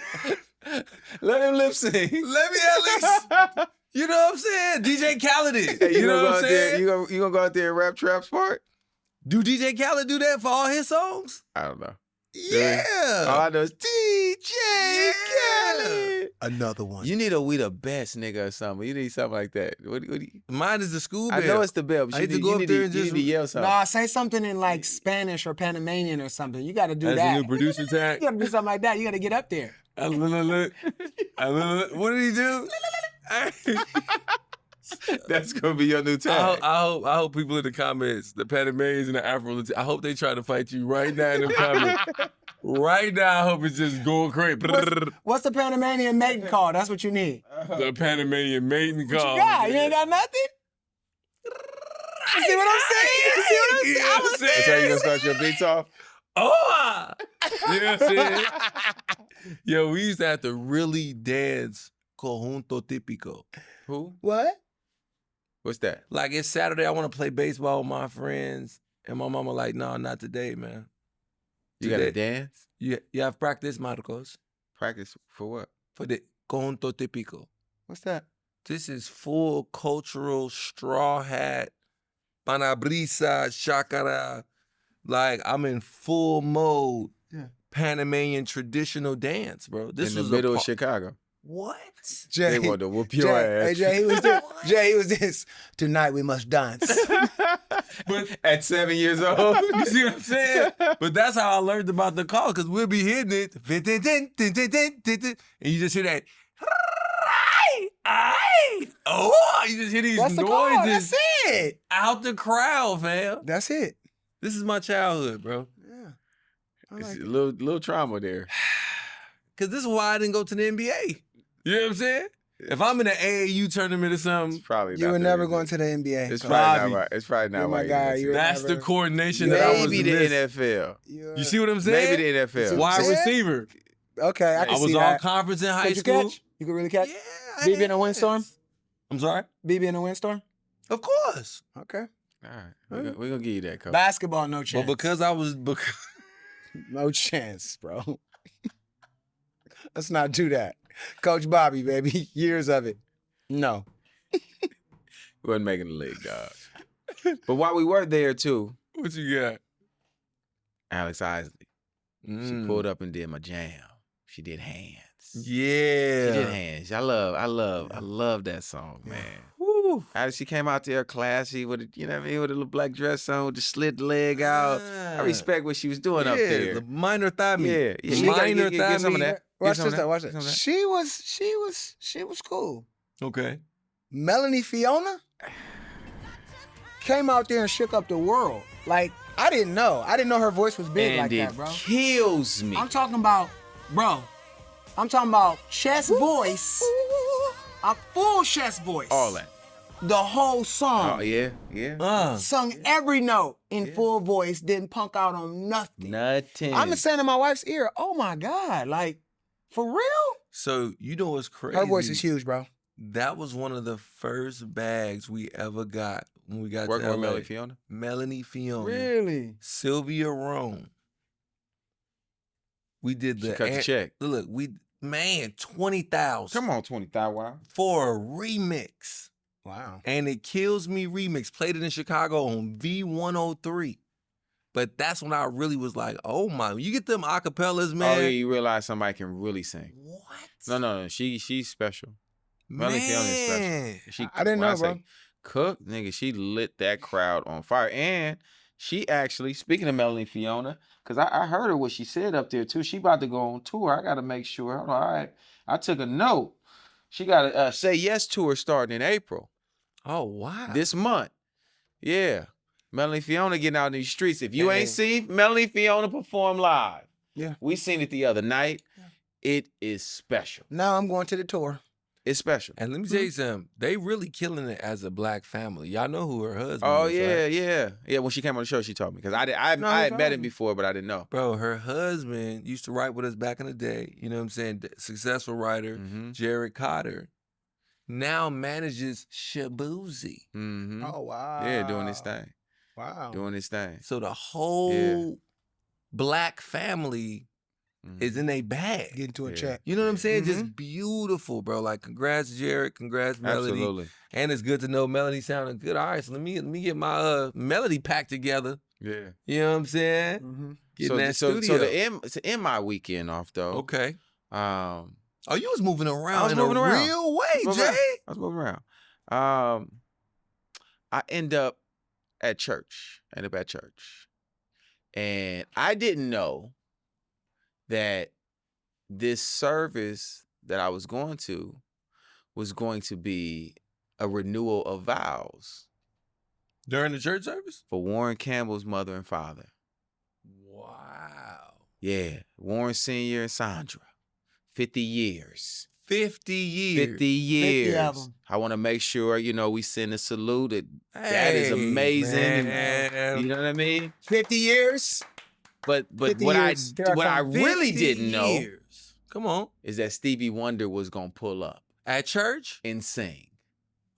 Let him lip sync. let me at least, you know what I'm saying? DJ Khaled it. Hey, you know what I'm saying? You gonna go out there and rap Trap's part? Do DJ Khaled do that for all his songs? I don't know. Yeah. All I know is DJ Khaled. Another one. You need a We the Best nigga or something. You need something like that. What do you, Mine is the school bell. I know it's the bell, but I you hate to need, go you up need, there to, and you just- need to yell something. Nah, say something in like Spanish or Panamanian or something. You got to do That's that. a new producer tag. You got to do something like that. You got to get up there. What did he do? That's gonna be your new tag. I hope people in the comments, the Panamanians and the Afro, I hope they try to fight you right now in the comments. Right now, I hope it's just going crazy. What's the Panamanian mating call? That's what you need. The Panamanian mating What call. you got? You ain't got nothing? You see what I'm saying? You see what I'm saying? You know what I'm saying? That's how you gonna start your beats off? Oh! You know what I'm saying? Yo, we used to have to really dance conjunto típico. Who? What? What's that? Like, it's Saturday, I want to play baseball with my friends. And my mama like, no, not today, man. You got to dance? You have practice, Marcos, Practice for what? for the conto típico. What's that? This is full cultural straw hat, panabrisa, shakara. Like, I'm in full mode. Yeah. Panamanian traditional dance, bro. This in the was middle of Chicago. What? Jay, They want to whoop your ass. Hey, Jay, he was this. Jay, he was this. Tonight we must dance. But At 7 years old. you see what I'm saying? But that's how I learned about the call, because we'll be hitting it, and you just hear that. Oh, you just hear these That's the call. noises That's it. out the crowd, fam. That's it. This is my childhood, bro. Yeah. I It's like a it. little trauma there. Because this is why I didn't go to the NBA. You know what I'm saying? If I'm in an AAU tournament or It's something, probably You not were the never reason. going to the NBA. It's so probably Bobby. not right. It's probably not You're my why you guy. didn't see You're it. that's the never- coordination that I was Maybe the missing. NFL. you're- You see what I'm saying? Maybe the NFL. Wide See it? receiver. Okay, I I can was see all that. conference in high Could you school. catch? You could really catch? Yeah. BB in a windstorm? I'm sorry? BB in a windstorm? Of course. Okay. All right. We're going to give you that, coach. Basketball, no chance. But because I was No chance, bro. Let's not do that. Coach Bobby, baby. Years of it. No. We wasn't making the league, dog. But while we were there, too, what you got? Alex Isley, she pulled up and did my jam. She did Hands. Yeah. She did Hands. I love that song, man. Woo. She came out there classy with, you know what I mean, with a little black dress on, with the slit leg out. I respect what she was doing up there. The minor thigh meat. Yeah, yeah. She Minor get thigh some of meat. that. Watch Get some this of though. that. Watch Get some of this. that. She was cool. Okay. Melanie Fiona came out there and shook up the world. Like, I didn't know. I didn't know her voice was big And like it that, bro. kills me. I'm talking about chest voice. A full chest voice. All that. The whole song. Oh, yeah. Sung every note in full voice, didn't punk out on nothing. Nothing. I'm saying in my wife's ear, oh my God, like, for real? So, you know what's crazy? Her voice is huge, bro. That was one of the first bags we ever got when we got Working to with LA. Melanie Fiona? Melanie Fiona. Really? Sylvia Rome. We did She the cut the check. Look, 20,000 Come on, 20,000. Wow. for a remix. Wow. And It Kills Me remix. Played it in Chicago on V103. But that's when I really was like, oh my, you get them acapellas, man. Oh, yeah, you realize somebody can really sing. What? No. She's special. Melanie Fiona is Man. special. She, I didn't when know, say bro. Cook, nigga, she lit that crowd on fire. And she actually, speaking of Melanie Fiona, because I heard her what she said up there too. She about to go on tour. I got to make sure. Hold on, all right. I took a note. She got a Say Yes tour starting in April. Oh, wow. This month. Yeah. Melanie Fiona getting out in these streets. If you Hey. ain't seen Melanie Fiona perform live, Yeah. we seen it the other night. It is special. Now I'm going to the tour. It's special. And let me tell you something. They really killing it as a black family. Y'all know who her husband Oh is, yeah, right? yeah. When she came on the show, she told me because I had No, met it's him before, but I didn't know. Bro, her husband used to write with us back in the day. You know what I'm saying? Successful writer, Mm-hmm. Jared Cotter. Now manages Shabuzi. Mm-hmm. Oh wow. Yeah, doing his thing. Wow. Doing his thing. So the whole black family is in a bag. Getting to a Yeah. check. You know what I'm saying? Mhm. Just beautiful, bro. Like, congrats, Jared. Congrats, Melody. Absolutely. And it's good to know Melody sounding good. All right, so let me get my Melody pack together. Yeah. You know what I'm saying? Mm-hmm. Get So, in that so studio. to end my weekend off though. Okay. Um, Oh, you was moving around I was in moving a around. real way, I was moving Jay. around. I was moving around. I end up at church. And I didn't know that this service that I was going to was going to be a renewal of vows During the church service? for Warryn Campbell's mother and father. Wow. Yeah, Warryn Sr. and Sandra. 50 years. 50 years. 50 years. of 'em. I want to make sure, we send a salute. That is Hey, amazing. man. You know what I mean? 50 years. But 50 what years. Here I I come. really 50 didn't know years. Come on. is that Stevie Wonder was gonna pull up At church? and sing.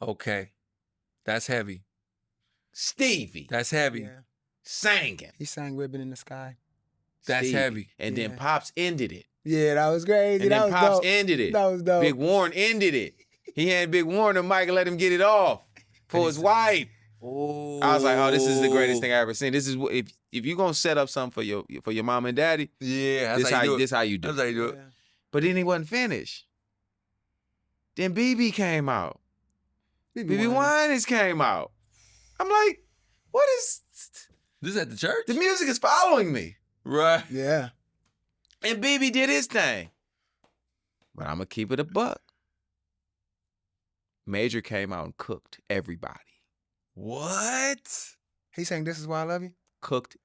Okay. That's heavy. Stevie That's heavy. Yeah. singing. He sang Ribbon in the Sky. That's Stevie. heavy. And then Yeah. Pops ended it. Yeah, that was crazy. And that then was Pops dope. ended it. That was dope. Big Warryn ended it. He had Big Warryn and Mike let him get it off for his wife. Oh. I was like, oh, this is the greatest thing I ever seen. This is what if you're gonna set up something for your mom and daddy, Yeah, this how you do That's it. how you do it. Yeah. But then he wasn't finished. Then BB came out. BB Winans came out. I'm like, what is This at the church? the music is following me. Right. Yeah. And BB did his thing. But I'm gonna keep it a buck. Major came out and cooked everybody. What? He sang "This Is Why I Love You." Cooked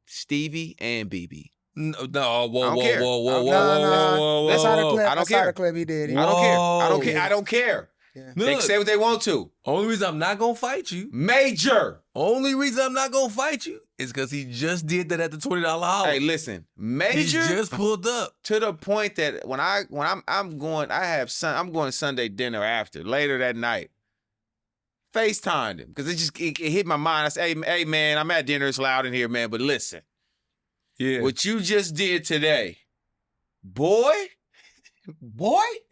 Stevie and BB. No, whoa, I whoa, don't whoa, care. whoa, whoa, No, whoa, no. whoa, That's how the whoa. clip. I don't That's how care. the clip he did. I don't care. I don't Whoa. care. I don't care. Yeah. They can Look, say what they want to. only reason I'm not gonna fight you. Major. Only reason I'm not gonna fight you is because he just did that at the $20 hour. Hey, listen. He Major just pulled up. to the point that when I'm going to Sunday dinner after later that night. FaceTimed him because it hit my mind. I said, hey man, I'm at dinner. It's loud in here, man. But listen, Yeah. what you just did today, boy.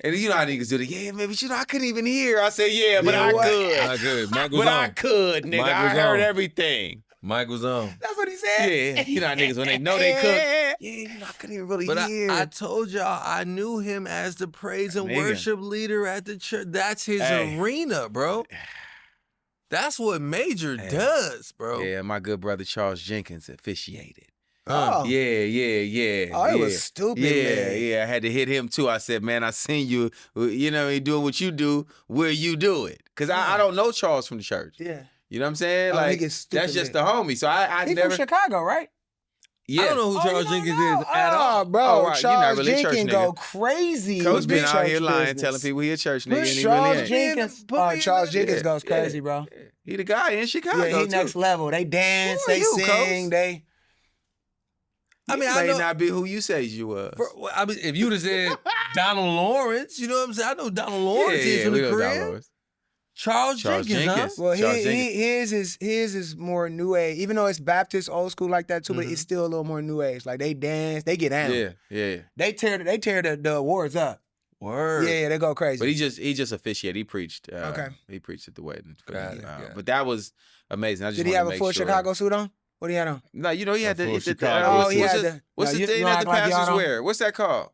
And you know how niggas do it. Yeah, man, but you know, I couldn't even hear. I said, yeah, but Yeah, I what? could. Not good. Mike was But on. I could, nigga. Mike I was heard on. everything. Mike was on. That's what he said. Yeah, you know how niggas when they know they cook. Yeah, you know, I couldn't even really But hear. I told y'all I knew him as the praise and Nigga. worship leader at the church. That's his Hey. arena, bro. That's what Major Hey. does, bro. Yeah, my good brother Charles Jenkins officiated. Oh. Yeah. Oh, it was stupid, man. Yeah. I had to hit him too. I said, man, I seen you, you know, you doing what you do, where you do it. Because I don't know Charles from the church. Yeah. You know what I'm saying? Oh, he like, gets stupid that's just lit. the homie. So I He never. from Chicago, right? Yeah. I don't know who Oh, Charles you don't Jenkins know? is at all. Oh, bro, Oh, right. You're not Charles really a church Jenkins nigga. go crazy. Coach with been the out here church lying, business. telling people he a church nigga, and he Charles really ain't. Jenkins. Put me Oh, in Charles there. Jenkins goes Yeah. crazy, bro. He the guy in Chicago. Yeah, he too. next level. They dance, Who are they you, sing, Coach? they. I mean, You I may know. not be who you say you was. I mean, if you'd have said Donald Lawrence, you know what I'm saying? I know Donald Lawrence is from we the go crib. Lawrence. Charles Jenkins, huh? Well, Charles Jenkins. his is more new age. Even though it's Baptist, old school like that too, but it's still a little more new age. Like they dance, they get down. Yeah. They tear the awards up. Word. Yeah, they go crazy. But he just officiated. He preached. Okay. He preached at the wedding. Got it, got it. But that was amazing. I just Did he wanted have to a make full sure. Chicago suit on? What do he had on? No, you know he had A full the Chicago suit. what's No, the you thing don't that act the like y'all pastors don't. wear? What's that called?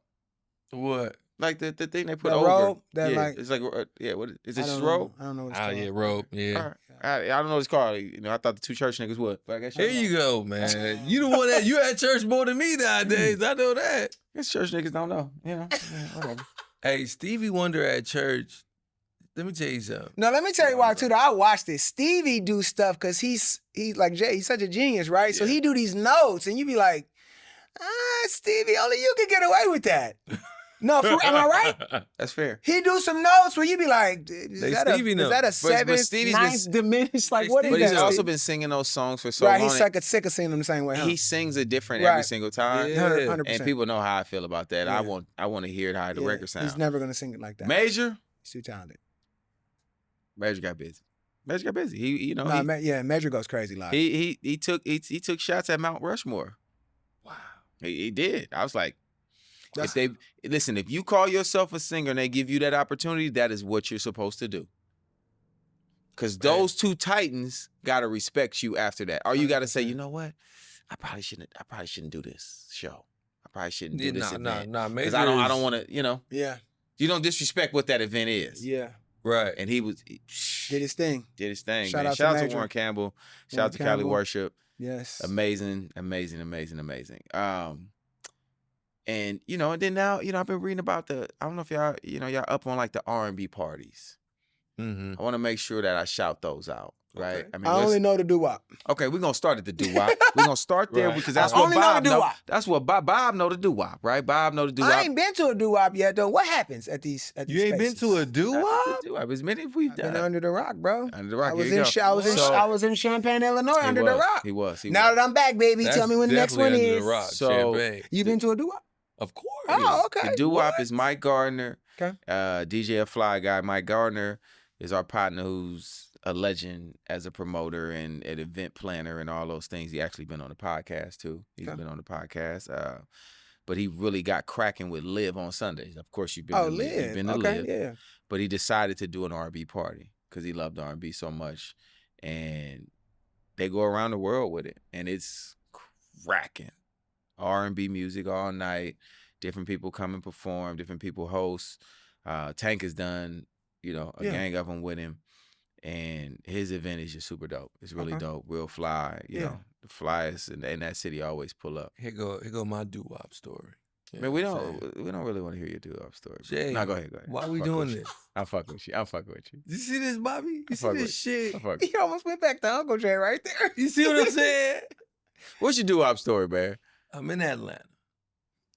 What? Like the thing they put The over. robe that, yeah, like- it's like what is I it? don't Just know. robe? I don't know what it's Oh, called. yeah, rope. Yeah. All right. I don't know what it's called. You know, I thought the two church niggas would. But I guess There you go, man. You the one that you at church more than me nowadays. I know that. guess church niggas don't know. You know, whatever. Hey, Stevie Wonder at church. Let me tell you something. No, let me tell you why too. Though I watched it. Stevie do stuff because he's like Jay. He's such a genius, right? So Yeah. he do these notes, and you be like, Stevie, only you can get away with that. No, am I right? That's fair. He do some notes where you be like, is They that Stevie a know. seventh, Stevie's ninth diminished? Like, They what is But that? he's also Steve? been singing those songs for so right. long. He's sick of singing them the same way. Huh? He sings it different Right. every single time. Yeah. 100%. And people know how I feel about that. Yeah. I want to hear how the Yeah, record sounds. He's never gonna sing it like that. Major He's too talented. got busy. Major got busy. He, you know, Nah, Major goes crazy live. he took shots at Mount Rushmore. Wow. He did. I was like, That's- if you call yourself a singer and they give you that opportunity, that is what you're supposed to do. Because those two titans gotta respect you after that, or you gotta say, you know what, I probably shouldn't do this show. I probably shouldn't do this event Major. because I don't want to. You know, yeah, you don't disrespect what that event is. yeah. Right. And he was Did his thing. did his thing. Shout man. out to Shout out to Major. Warryn Campbell. Shout Warryn out to Cali Campbell. Worship. Yes. Amazing. And you know, and then now, you know, I've been reading about I don't know if y'all up on like the R&B parties. Mm-hmm. I want to make sure that I shout those out, right? Okay. I mean, I only know the Doo Wop. okay, we're gonna start at the Doo Wop. We're gonna start there Right. because that's I what only know Bob the know. doo-wop. That's what Bob know the Doo Wop, right? Bob know the Doo I Wop. ain't been to a Doo Wop yet though. What happens at these? You ain't been to a Doo Wop? As many as we've I've been done. under the rock, bro. Under the rock. I was here you go. So- I was in Champaign, Illinois, He under was. the rock. He was. Now that I'm back, baby, tell me when the next one Definitely is. Under the rock, So- Champagne. You been to a Doo Wop? Of course. Oh, okay. The Doo Wop What? is Mike Gardner. Okay. DJ a Fly Guy. Mike Gardner is our partner who's a legend as a promoter and an event planner and all those things. He actually been on the podcast too. He's been on the podcast. But he really got cracking with Live on Sundays. Of course, you've been to Live. You've been to Live. Yeah. But he decided to do an R&B party because he loved R&B so much. And they go around the world with it. And it's cracking. R&B music all night. Different people come and perform. Different people host. Tank has done, a gang of them with him. And his event is just super dope. It's really dope. Real fly. You know, the flyest in that city always pull up. Here go my Doo Wop story. Yeah, man, we don't really want to hear your Doo Wop story. Jay, no, go ahead. Why are we doing this? I'm fucking with you. You see this, Bobby? You see this shit? He almost went back to Uncle Jay right there. You see what I'm saying? What's your Doo Wop story, man? I'm in Atlanta.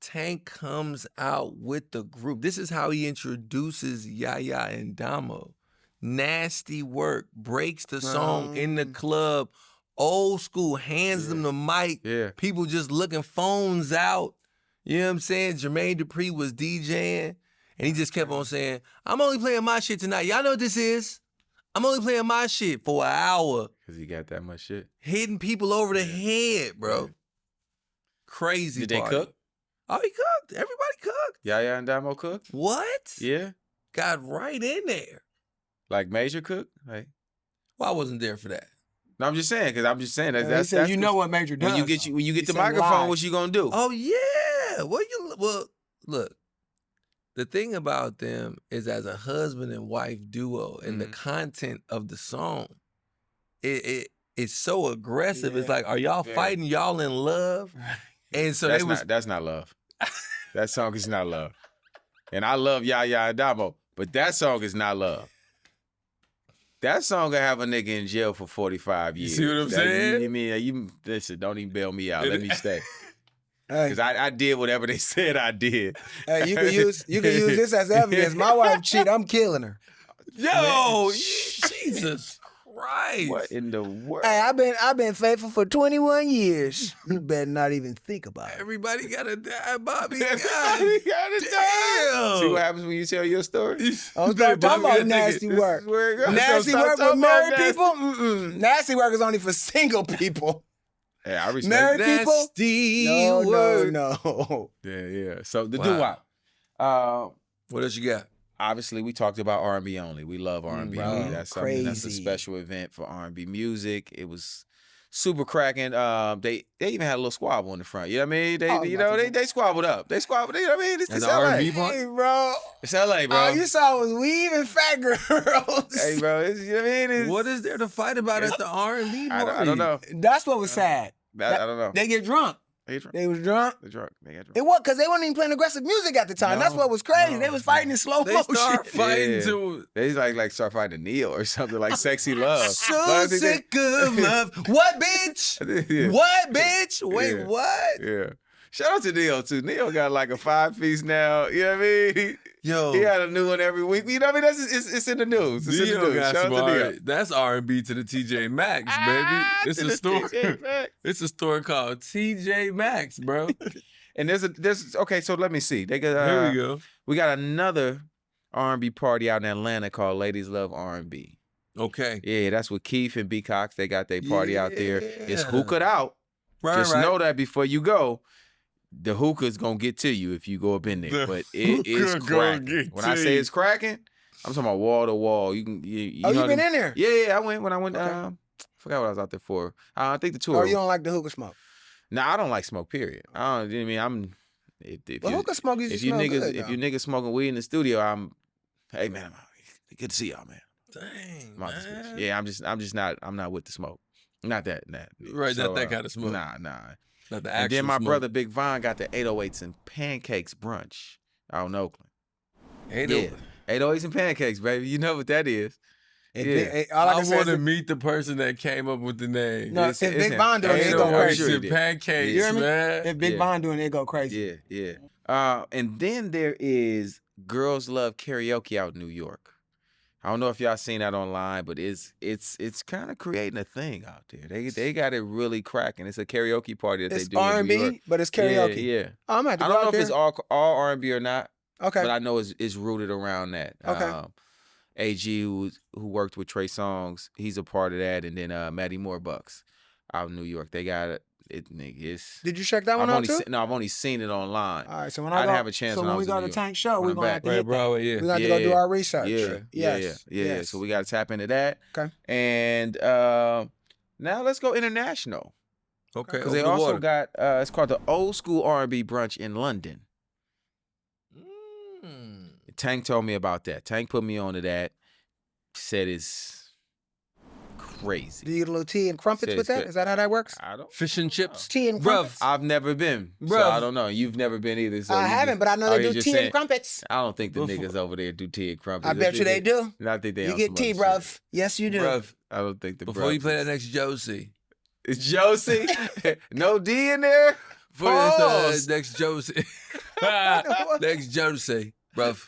Tank comes out with the group. This is how he introduces Yaya and Damo. Nasty Work, breaks the song in the club. Old School hands them the mic. Yeah. People just looking phones out. You know what I'm saying? Jermaine Dupri was DJing, and he just kept on saying, I'm only playing my shit tonight. Y'all know what this is? I'm only playing my shit for an hour. Because he got that much shit. Hitting people over the head, bro. Yeah. Crazy Did party. They cook? Oh, he cooked. Everybody cooked. Yaya and Damo cooked? What? Yeah. Got right in there. Like Major cook? Like, well, I wasn't there for that. No, I'm just saying, that's said, you know what Major does. When you get the microphone, what you gonna do? Oh yeah. Well, look. The thing about them is, as a husband and wife duo, and the content of the song, it's so aggressive. It's like, are y'all fighting? Y'all in love? And so that's not love. That song is not love. And I love Yaya and Damo, but that song is not love. That song gonna have a nigga in jail for 45 years. You see what I'm saying? You mean, listen, don't even bail me out. Let me stay. Because I did whatever they said I did. Hey, you can use this as evidence. My wife cheat, I'm killing her. Yo, Jesus Christ. What in the world? Hey, I've been faithful for 21 years. You better not even think about it. Everybody gotta die, Bobby. Everybody gotta die. See what happens when you tell your story? I'm talking about nasty work. Nasty work with married people? Nasty work is only for single people. Hey, I respect married people? Nasty work. No. Yeah. So the Doo Wop. What else you got? Obviously, we talked about R&B only. We love R&B only. That's something. That's a special event for R&B music. It was super cracking. They even had a little squabble in the front. You know what I mean? They squabbled up. They squabbled. You know what I mean? It's LA. R&B part? Hey, bro. It's LA, bro. All you saw was weave and fat girls. Hey, bro. You know what I mean? What is there to fight about at the R&B party? I don't know. That's what was sad. I don't know. They get drunk. They was drunk. They got drunk. It was because they weren't even playing aggressive music at the time. That's what was crazy. They was fighting in slow motion. They start fighting to. They like start fighting Neil or something like Sexy Love. So sick of love. What, bitch? What, bitch? Wait, what? Yeah. Shout out to Neil too. Neil got like a 5-piece now. You know what I mean? Yo, he had a new one every week. You know what I mean? It's in the news. It's in the news. Got Shout out to Neil. That's R&B to the TJ Maxx, baby. It's a store. It's a store called TJ Maxx, bro. And there's okay. So let me see. They got here we go. We got another R&B party out in Atlanta called Ladies Love R&B. Okay. Yeah, that's with Keith and B Cox. They got their party out there. It's hookah out. Just know that before you go. The hookah's gonna get to you if you go up in there, but it is cracking. When I say it's cracking, I'm talking about wall to wall. You can. You been in there? Yeah. I went when I went. Forgot what I was out there for. I think the tour. Or you don't like the hookah smoke? Nah, I don't like smoke. Period. I don't. You know what I mean, hookah smoke is if you niggas smoking weed in the studio, hey man, good to see y'all, man. Dang, man. Yeah, I'm not with the smoke. Not that. Right, so, not that kind of smoke. Nah. Not the and then my smoke. brother Big Von got the 808s and pancakes brunch out in Oakland. 808s and pancakes, baby. You know what that is. I want to meet the person that came up with the name. No, if Big Von doing it, it go crazy. Pancakes, you hear me? man. If Big Von doing it, it go crazy. Yeah. And then there is Girls Love Karaoke out in New York. I don't know if y'all seen that online, but it's kind of creating a thing out there. They got it really cracking. It's a karaoke party that they do in New York. R&B, but it's karaoke. Yeah. Oh, I'm at the I don't know if it's all R&B or not. Okay. But I know it's rooted around that. Okay. AG, who worked with Trey Songz, he's a part of that, and then Beignet Box out in New York. They got it. Did you check that one out too? No, I've only seen it online. All right, so when I didn't have a chance. So when we go to Tank Show, we're gonna have to hit that. Yeah. We're gonna have to go do our research. Yeah. So we got to tap into that. Okay. And now let's go international. Okay. Because they also got it's called the Old School R&B Brunch in London. Tank told me about that. Tank put me onto that. Said it's crazy. Do you get a little tea and crumpets with that? Is that how that works? I don't. Fish and chips. Tea and crumpets. I've never been. So I don't know. You've never been either. So I haven't, but I know they do tea and crumpets. I don't think the niggas over there do tea and crumpets. I bet you they do. I think they. You get tea, bruv. Yes, you do. Bruv. I don't think the. Before you play that next Josie. It's Josie. No D in there. Next Josie. Next Josie, bruv.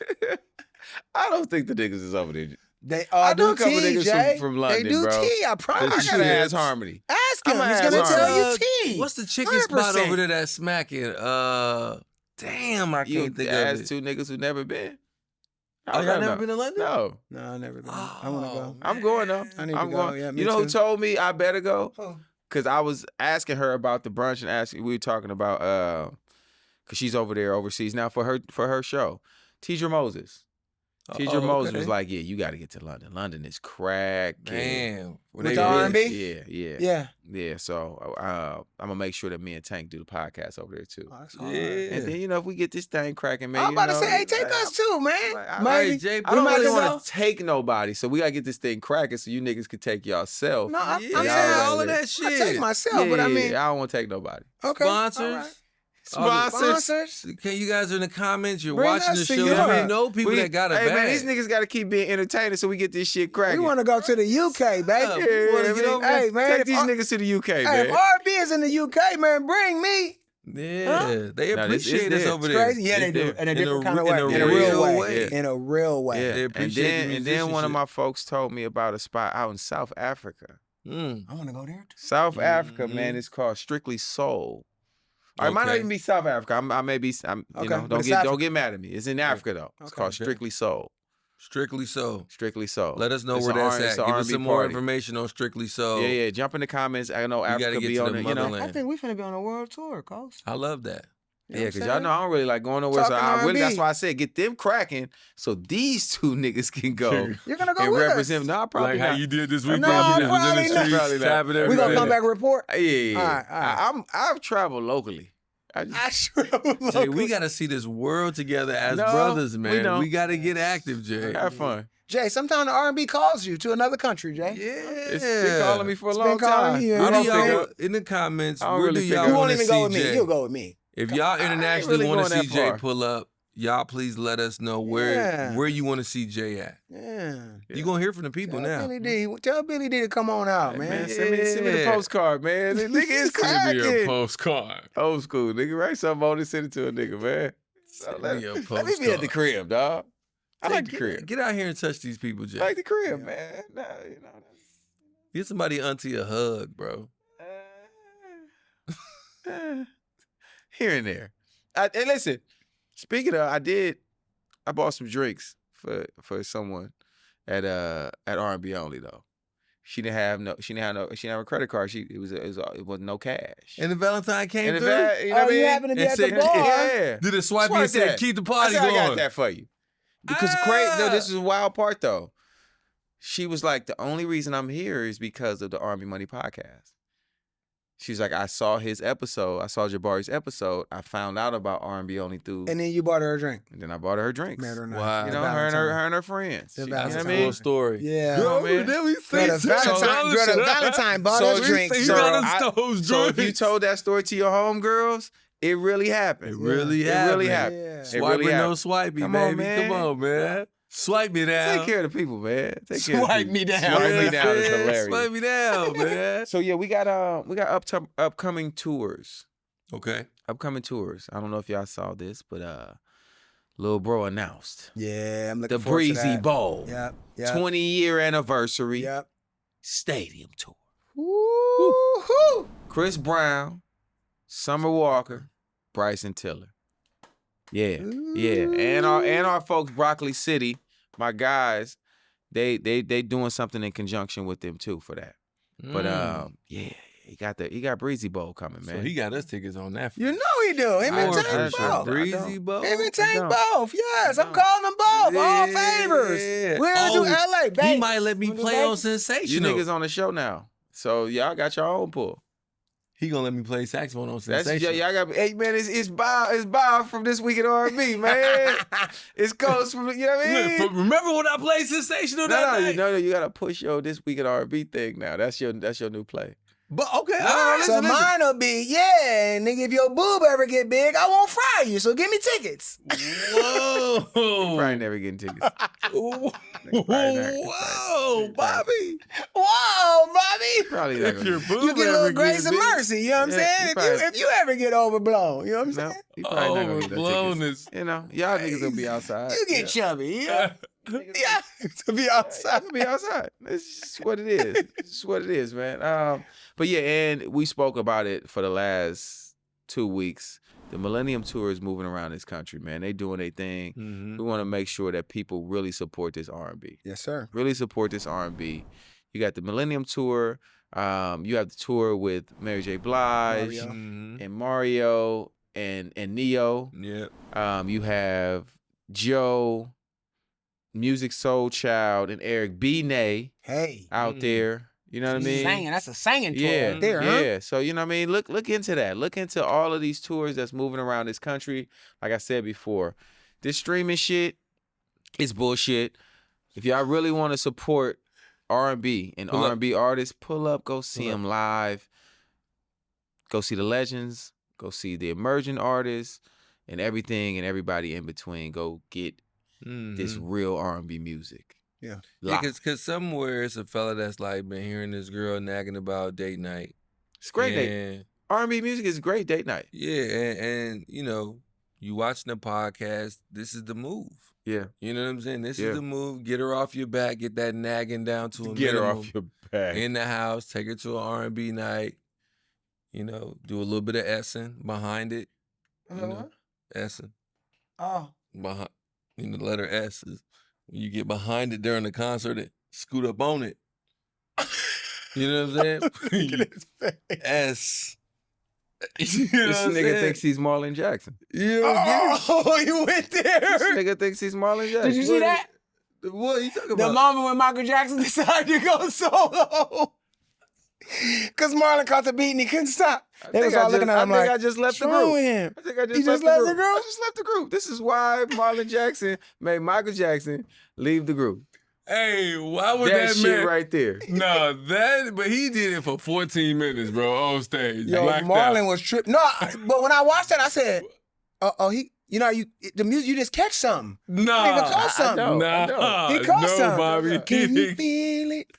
I don't think the niggas is over there. They I know do a couple tea, niggas Jay. from London, they do bro. tea, I promise. I gotta ask Harmony. Ask him. I'ma He's ask gonna tell Harmony. you tea. What's the chicken spot 100%. over there that's smacking? Damn, I can't think of ask it. two niggas who never been. Oh, y'all never been to London? No. No, I never been. I want to go. I'm going though. I need I'm to go. going. Yeah, me you know too. who told me I better go? Who? Because I was asking her about the brunch and we were talking about because she's over there overseas now for her show. Tidra Moses. Tidra Moses was like, yeah, you got to get to London. London is cracking. Damn. With the R&B? Yeah. So I'm going to make sure that me and Tank do the podcast over there too. Oh, that's hard. And then, if we get this thing cracking, man. I'm about to say, hey, take us too, man. Maybe. Jay, I don't really want want to take nobody, so we got to get this thing cracking so you niggas can take yourself. No, I'm saying all of that shit. I take myself, but I mean. I don't want to take nobody. Okay. Sponsors. Sponsors. Okay, you guys are in the comments. You're Bring watching the us to show. Europe. We know people that got it Hey, bad. man, these niggas got to keep being entertaining so we get this shit cracking. We want to go to the UK, baby. Hey, man. Take these niggas to the UK, Hey, man. if R&B is in the UK, man, bring me. Yeah, they appreciate this us over there. Crazy? Yeah, they do. In a different kind of way. In a real way. In a real way. Yeah. They appreciate and then one of my folks told me about a spot out in South Africa. I want to go there too. South Africa, man, it's called Strictly Soul. Or it might not even be South Africa. I may be. Don't get mad at me. It's in Africa though. It's called Strictly Soul. Strictly Soul. Strictly Soul. Let us know It's where a that's at. Give us some more information on Strictly Soul. Yeah. Jump in the comments. I know Africa be on it. I think we finna be on a world tour, Coach. I love that. Yeah, because y'all know I don't really like going nowhere. So that's why I said get them cracking so these two niggas can go. You're gonna go and with represent. us. No, I probably like not. how you did this week. No, probably not. We gonna come back and report. Yeah. All right. I've traveled locally. I travel locally. Jay, we gotta see this world together as brothers, man. we don't. We gotta get active, Jay. Have fun. Jay, sometimes the R&B calls you to another country, Jay. Yeah, It's been calling me for a long calling time. me, Where do yeah. y'all in the comments? I don't Where really do think y'all You want won't to even go see with me. Jay? You'll go with me. If y'all internationally really want to going see that Jay far. pull up, y'all please let us know where you want to see Jay at. Yeah. You gonna hear from the people now. Tell Billy D to come on out, man. Send me the postcard, man. The nigga is Send me a cracking. postcard. Old school, nigga. Write something on it, send it to a nigga, man. Send let me a me be at postcard. the crib, dog. I like the crib. Get out here and touch these people, Jay. I like the crib, man. Nah, Get somebody auntie a hug, bro. Here and there. And listen, speaking of, I bought some drinks for someone at R&B Only though. She didn't have a credit card. It was no cash. And the Valentine came And through. you know what I mean? You happen to be And at the said, bar. Yeah. Did it swipe you and Swipe say, that. keep the party I said, going? I got that for you. Because no, this is a wild part though. She was like, the only reason I'm here is because of the R&B Money podcast. She's like, I saw his episode. I saw Jabari's episode. I found out about R&B Only through. And then you bought her a drink. And then I bought her drinks. Met her night. Wow. You know, her and her friends. The You know what I Valentine. mean? Full story. Yeah. Girl, man. then we say Girl, the Valentine bought So us we drinks. you so got I- us those So if you drinks. told that story to your homegirls, it really happened. It really It happened. really happened. Yeah. It Swipe really or no happened. swipey, Come baby. on, man. Come on, man. Swipe me down. Take care of the people, man. Take care of the Swipe people. me down. Swipe me down is man. hilarious. Swipe me down, man. So yeah, we got upcoming tours. Okay. Upcoming tours. I don't know if y'all saw this, but Lil Bro announced Yeah, I'm looking the forward to Breezy that. Bowl Yep. 20-year anniversary Yep. stadium tour. Woo-hoo. Chris Brown, Summer Walker, Bryson Tiller. Yeah, yeah, and our folks Broccoli City, my guys, they doing something in conjunction with them too for that. But yeah, he got Breezy Bowl coming, man. So he got us tickets on that. You know he do. Him and Tank both. Breezy Bowl. Him and Tank both. Yes, I'm calling them both. All favors. We'll do LA. Babe. He might let me play on Sensational. You niggas on the show now, so y'all got your own pool. He gonna let me play saxophone on Sensational. Y'all got. Hey man, it's Bob from This Week in R&B, man. It's Coach from, you know what I mean? Look, remember when I played Sensational that night? No, you gotta push your This Week in R&B thing now. That's your new play. But okay, so mine will be, nigga, if your boob ever get big, I won't fry you, so give me tickets. Whoa. Probably never getting tickets. Whoa, Bobby. Whoa, Bobby. Probably not If your gonna boob You get a ever little grace and big. mercy, you know what I'm saying? If you ever get overblown, you know what I'm saying? he probably not gonna get no Overblown tickets. is You know, y'all niggas will be outside. You get chubby, yeah. Yeah, to be outside. I'll be outside. It's just what it is. It's just what it is, man. But yeah, and we spoke about it for the last 2 weeks. The Millennium Tour is moving around this country, man. They doing their thing. Mm-hmm. We want to make sure that people really support this R&B. Yes, sir. Really support this R&B. You got the Millennium Tour. You have the tour with Mary J. Blige and Mario and Neo. Yeah. You have Joe, Music Soul Child, and Eric Beignet out there. You know what I mean? Singing. That's a singing tour right there, huh? Yeah. So, you know what I mean? Look into that. Look into all of these tours that's moving around this country. Like I said before, this streaming shit is bullshit. If y'all really want to support R&B and R&B artists, pull up, go see them live. Go see the legends. Go see the emerging artists and everything and everybody in between. Go get this real R&B music. Yeah. Yeah, because somewhere it's a fella that's like been hearing this girl nagging about date night. It's great date. R&B music is great date night. Yeah, and you know, you watching the podcast, this is the move. Yeah. You know what I'm saying? This is the move. Get her off your back. Get that nagging down to a Get her minimum. off your back. In the house. Take her to an R&B night. You know, do a little bit of essing behind it. You know, essing. Oh. Behind, you know, the letter S is when you get behind it during the concert and scoot up on it. You know what I'm saying? S. You know This nigga thinks he's Marlon Jackson. You know, you went there. This nigga thinks he's Marlon Jackson. Did you see that? What are you talking The about? moment when Michael Jackson decided to go solo. Because Marlon caught the beat and he couldn't stop. They was all looking at him like, I just left the what's wrong group. with him? I think I just He left just left the the group. group? I just left the group. This is why Marlon Jackson made Michael Jackson leave the group. Hey, why would That that shit man? right there. No, but he did it for 14 minutes, bro, on stage. Yo, blacked Marlon out. was tripping. No, but when I watched that, I said, the music, you just catch something. Nah, Nigga caught something. Nah, He caught no, something. Bobby. Can you feel it?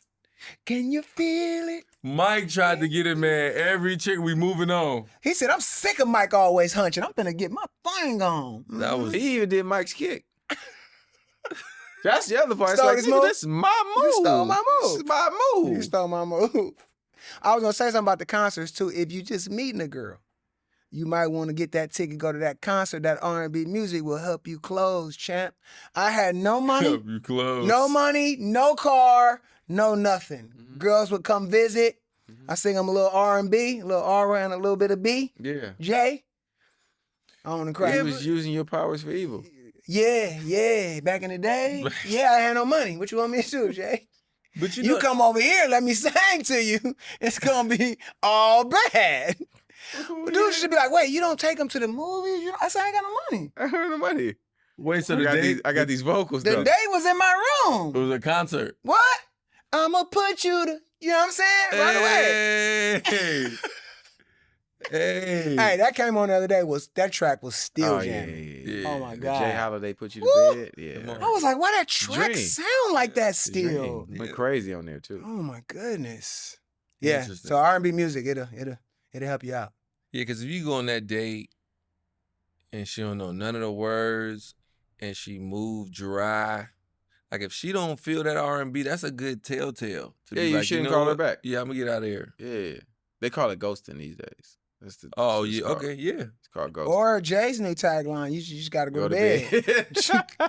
Can you feel it? Mike tried to get it, man. Every chick, we moving on. He said, I'm sick of Mike always hunching. I'm finna get my thing on. That was He even did Mike's kick. That's the other part. It's Stole like, his nigga, move? this is my move. You stole my move. This is my move. You stole my move. I was gonna say something about the concerts too. If you just meeting a girl, you might want to get that ticket, go to that concert. That R&B music will help you close, champ. I had no money, help you close. no money, no car, no nothing. Girls would come visit. I sing them a little R&B, a little R and a little bit of B. Yeah. J. I want to cry. He was using your powers for evil. Yeah. Back in the day, I had no money. What you want me to do, Jay? But You come over here, let me sing to you. It's gonna be all bad. Dude should be like, wait, you don't take them to the movies? I said, I ain't got no money. I heard the money. Wait, so I got these vocals The though. day was in my it room. was a concert. What? I'ma put you to, you know what I'm saying? Right away. Hey. Hey. Hey, that came on the other day. That track was still yeah. jamming. Oh my When God. Jay Holiday put you to Woo! bed. Yeah. I was like, why that track Dream. sound like that still? Went crazy on there too. Oh my goodness. Yeah. Interesting. So R&B music, it'll help you out. Yeah, because if you go on that date and she don't know none of the words and she moved dry, like if she don't feel that R&B, that's a good telltale. To Yeah, be you like, shouldn't know call her what? back. Yeah, I'm gonna get out of here. Yeah. They call it ghosting these days. Oh, yeah. Okay, yeah. It's called Ghost. Or Jay's new tagline, you just gotta go to bed.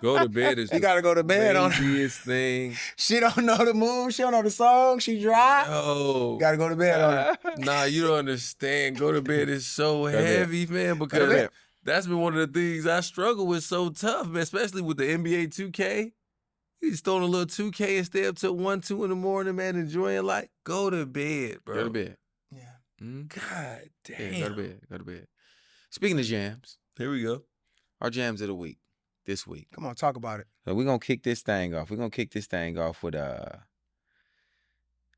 Go to bed is You gotta go to bed on laziest thing. She don't know the move, she don't know the song, she dry. No. Gotta go to bed on her. Nah, you don't understand. Go to bed is so heavy, man, because that's been one of the things I struggle with so tough, man, especially with the NBA 2K. You just throwing a little 2K and stay up till 1, 2 in the morning, man, enjoying life. Go to bed, bro. Go to bed. Yeah. God damn. Yeah, go to bed. Go to bed. Speaking of jams, Here we go. our jams of the week, this week. Come on, talk about it. So we're going to kick this thing off. We're going to kick this thing off with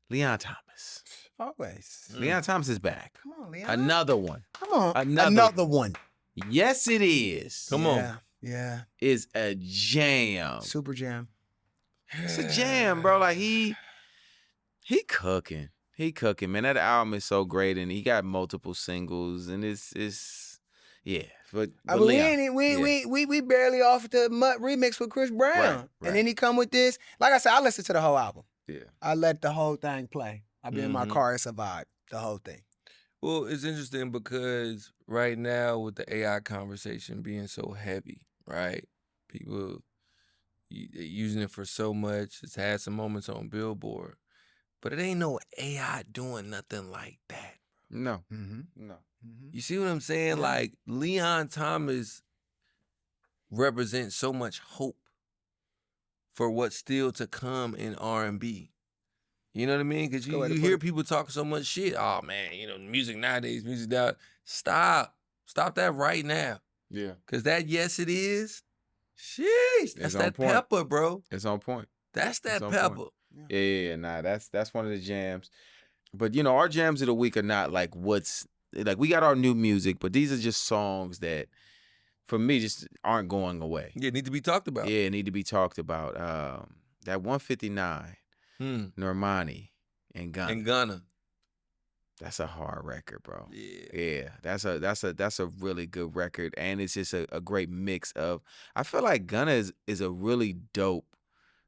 Leon Thomas. Always. Leon Thomas is back. Come on, Leon. Another one. Come on. Another one. Yes, it is. Come on. Yeah. Is a jam. Super jam. It's a jam, bro. Like he cooking. He cooking, man. That album is so great, and he got multiple singles, and it's yeah. But I mean, Leon, we barely off the Mutt remix with Chris Brown, Right. and then he come with this. Like I said, I listened to the whole album. Yeah. I let the whole thing play. I be in my car, it's a vibe. The whole thing. Well, it's interesting because right now with the AI conversation being so heavy, right? People using it for so much. It's had some moments on Billboard. But it ain't no AI doing nothing like that. No. Mm-hmm. No. You see what I'm saying? Yeah. Like, Leon Thomas represents so much hope for what's still to come in R&B. You know what I mean? Because you hear people talk so much shit. Oh, man, music nowadays, music now. Stop. Stop that right now. Yeah. Because that Yes It Is, sheesh, that's that pepper, bro. It's on point. That's that It's on pepper. point. Yeah. Nah, that's one of the jams. But our jams of the week are not like we got our new music, but these are just songs that, for me, just aren't going away. Yeah, need to be talked about. Yeah, need to be talked about. That 159, Normani and Gunna. That's a hard record, bro. Yeah. That's a really good record, and it's just a great mix of. I feel like Gunna is a really dope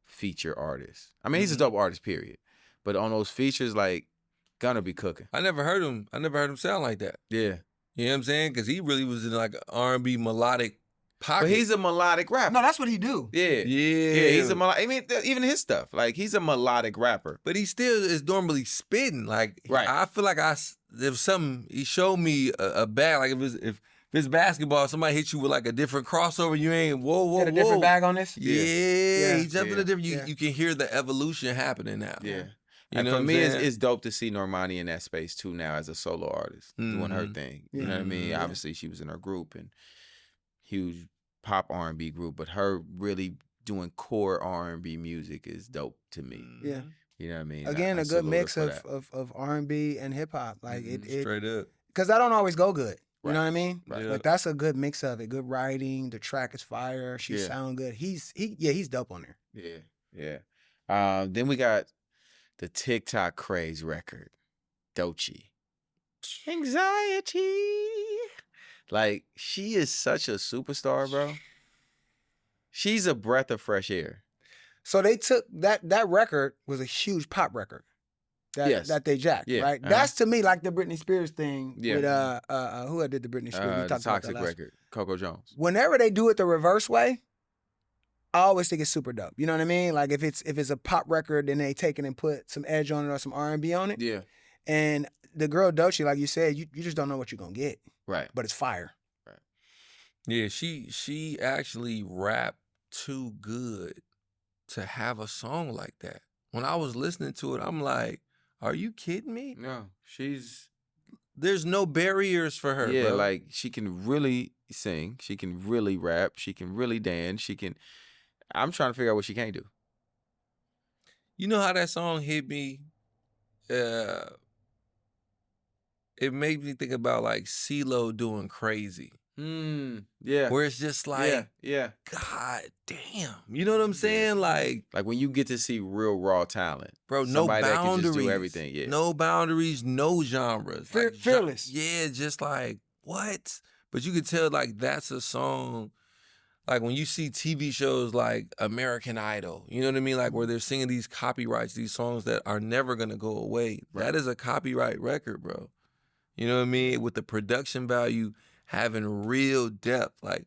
feature artist. I mean, he's a dope artist, period. But on those features, like, Gunna be cooking. I never heard him sound like that. Yeah. You know what I'm saying? Because he really was in like an R&B melodic pocket. But he's a melodic rapper. No, that's what he do. Yeah. He's a melodic. I mean, even his stuff. Like, he's a melodic rapper. But he still is normally spitting. Like, right. I feel like there was something, he showed me a bag. Like, if it's basketball, somebody hit you with like a different crossover, you ain't, whoa. Got a different bag on this? Yeah. He jumped in a different, you can hear the evolution happening now. Yeah. You know for me, it's it's dope to see Normani in that space too now as a solo artist, doing her thing. You know what I mean? Yeah. Obviously, she was in her group and huge pop R&B group, but her really doing core R&B music is dope to me. Yeah. You know what I mean? Again, I a good salute her mix for that. of R&B and hip hop. Like it straight up. Because that don't always go good. You Right. know what I mean? Right. But that's a good mix of it. Good writing. The track is fire. She Yeah. sound good. He's dope on there. Yeah. Then we got the TikTok craze record, Doechii. Anxiety. Like, she is such a superstar, bro. She's a breath of fresh air. So they took that record was a huge pop record. That they jacked, Yeah. right? That's to me like the Britney Spears thing with who did the Britney Spears? We The talked about that Toxic last record, Coco Jones. Whenever they do it the reverse way, I always think it's super dope. You know what I mean? Like if it's a pop record, then they take it and put some edge on it or some R&B on it. Yeah. And the girl Doechii, like you said, you just don't know what you're gonna get. Right. But it's fire. Right. Yeah, she actually rapped too good to have a song like that. When I was listening to it, I'm like, are you kidding me? No, There's no barriers for her, yeah, bro. like she can really sing, she can really rap, she can really dance, I'm trying to figure out what she can't do. You know how that song hit me? It made me think about like CeeLo doing Crazy. Yeah. Where it's just like, yeah. God damn. You know what I'm saying? Like when you get to see real raw talent. Bro, no somebody boundaries. that can just do everything. Yeah. No boundaries, no genres. Fearless. Yeah, just like, what? But you could tell like that's a song, like when you see TV shows like American Idol, you know what I mean? Like where they're singing these copyrights, these songs that are never gonna go away. Right. That is a copyright record, bro. You know what I mean? With the production value having real depth. Like,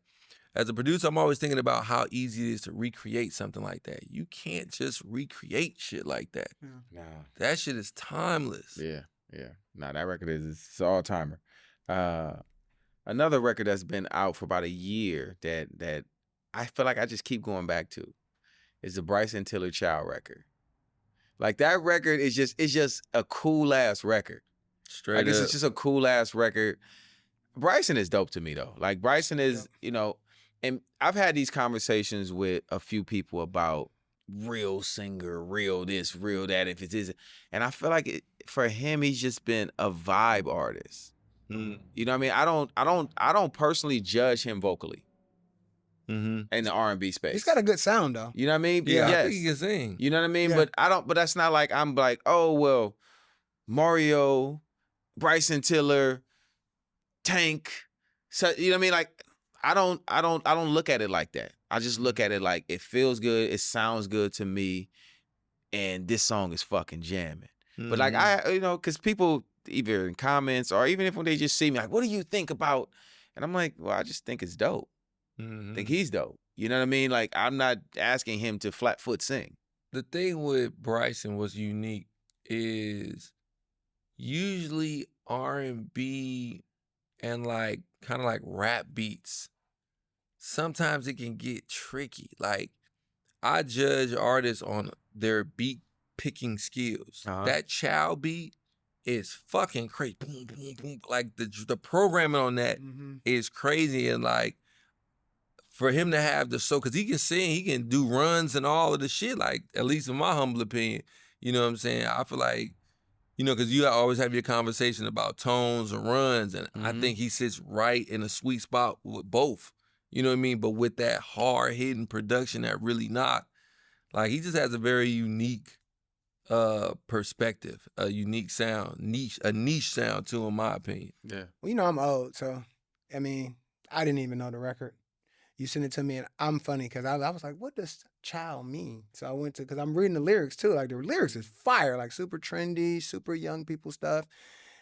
as a producer, I'm always thinking about how easy it is to recreate something like that. You can't just recreate shit like that. Nah. That shit is timeless. Yeah. Nah, that record it's all timer. Another record that's been out for about a year that I feel like I just keep going back to is the Bryson Tiller Child record. Like, that record is just a cool ass record. Straight Like, up. it's just a cool ass record. Bryson is dope to me though. Like, Bryson is, you know, and I've had these conversations with a few people about real singer, real this, real that, if it isn't. And I feel like for him, he's just been a vibe artist. Mm. You know what I mean? I don't personally judge him vocally in the R&B space. He's got a good sound though. You know what I mean? Yeah, Yes. I think he can sing. You know what I mean? Yeah. But that's not like I'm like, oh well, Mario, Bryson Tiller, Tank. So you know what I mean? Like, I don't look at it like that. I just look at it like it feels good, it sounds good to me, and this song is fucking jamming. But like you know, because people either in comments or even if when they just see me, like, what do you think about? And I'm like, well, I just think it's dope. I think he's dope. You know what I mean? Like, I'm not asking him to flat foot sing. The thing with Bryson was unique is usually R&B and like kind of like rap beats. Sometimes it can get tricky. Like, I judge artists on their beat picking skills. That Child beat is fucking crazy. Boom, boom, boom. Like, the programming on that is crazy. And like, for him to have because he can sing, he can do runs and all of the shit, like, at least in my humble opinion. You know what I'm saying? I feel like, you know, because you always have your conversation about tones and runs, and I think he sits right in a sweet spot with both. You know what I mean? But with that hard-hitting production that really knock, like, he just has a very unique perspective, a unique sound, a niche sound too, in my opinion. Yeah. Well, you know I'm old, so I mean, I didn't even know the record. You sent it to me, and I'm funny because I was like, what does child mean? So I went to, because I'm reading the lyrics too. Like, the lyrics is fire, like super trendy, super young people stuff.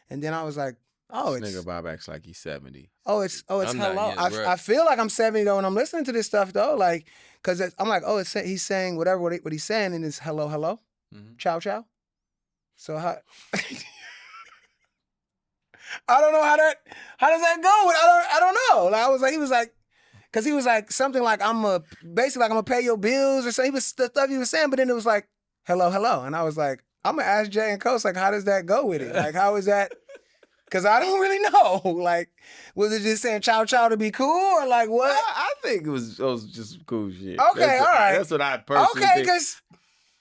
And then I was like, oh, This it's nigga Bob acts like he's 70. it's I'm not hello. yet, right. I feel like I'm 70 though when I'm listening to this stuff though, like, because I'm like, oh, he's saying what he's saying in his hello, hello, ciao, ciao. So how? I don't know how does that go? I don't know. Like, he was like, because he was like something like, basically like I'm gonna pay your bills or something. He was the stuff he was saying, but then it was like, hello, hello. And I was like, I'm gonna ask Jay and Coast, like, how does that go with it? Like, how is that? Because I don't really know. Like, was it just saying ciao ciao to be cool, or like what? I think it was just cool shit. Okay, all right. That's what I personally Okay, think. because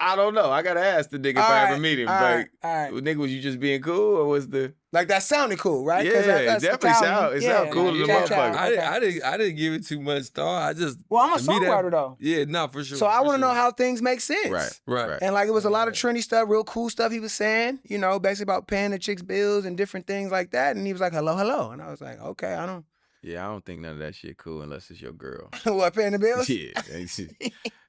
I don't know. I gotta ask the nigga if All I right, ever meet him. all Like, right. nigga, was you just being cool, or was the like that sounded cool, right? 'Cause Yeah, that's definitely Italian. it sound cool like, as a ciao, ciao. motherfucker. Okay. I didn't give it too much thought. I just Well, I'm a to me, songwriter though, Yeah, no, for sure. so I for want to know sure. how things make sense. right. And like, it was a lot of trendy stuff, real cool stuff he was saying, you know, basically about paying the chicks' bills and different things like that. And he was like, hello, hello. And I was like, okay, I don't. Yeah, I don't think none of that shit cool unless it's your girl. What, paying the bills? Yeah,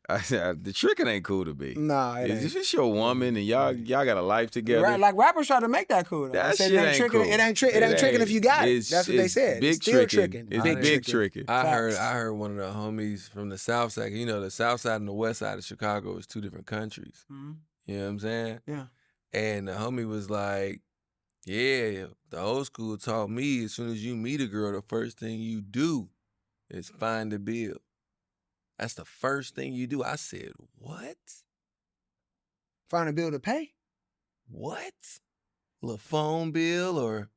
the tricking ain't cool to be. Nah, it ain't. If it's your woman and y'all got a life together. Right, like rappers try to make that cool. Though. That They said shit it ain't ain't tricking. cool. It ain't tricking if you got it. That's what they said. Big It's still tricking. tricking. It's big tricking. I Facts. heard one of the homies from the South Side. You know, the South Side and the West Side of Chicago is two different countries. Mhm. You know what I'm saying? Yeah. And the homie was like, yeah, the old school taught me as soon as you meet a girl, the first thing you do is find a bill. That's the first thing you do. I said, what? Find a bill to pay? What? A little phone bill or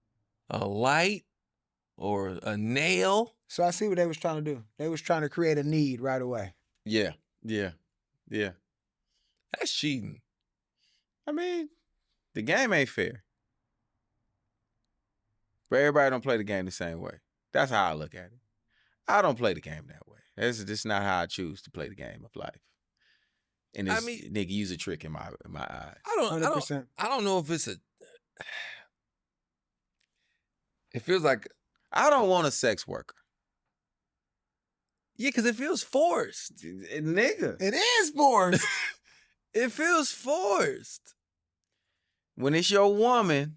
a light or a nail? So I see what they was trying to do. They was trying to create a need right away. Yeah. That's cheating. I mean, the game ain't fair. But everybody don't play the game the same way. That's how I look at it. I don't play the game that way. That's just not how I choose to play the game of life. And this nigga use a trick in my eyes. I don't 100%. I don't know if it's a. It feels like, I don't want a sex worker. yeah, because it feels forced. Nigga. It is forced. It feels forced. When it's your woman,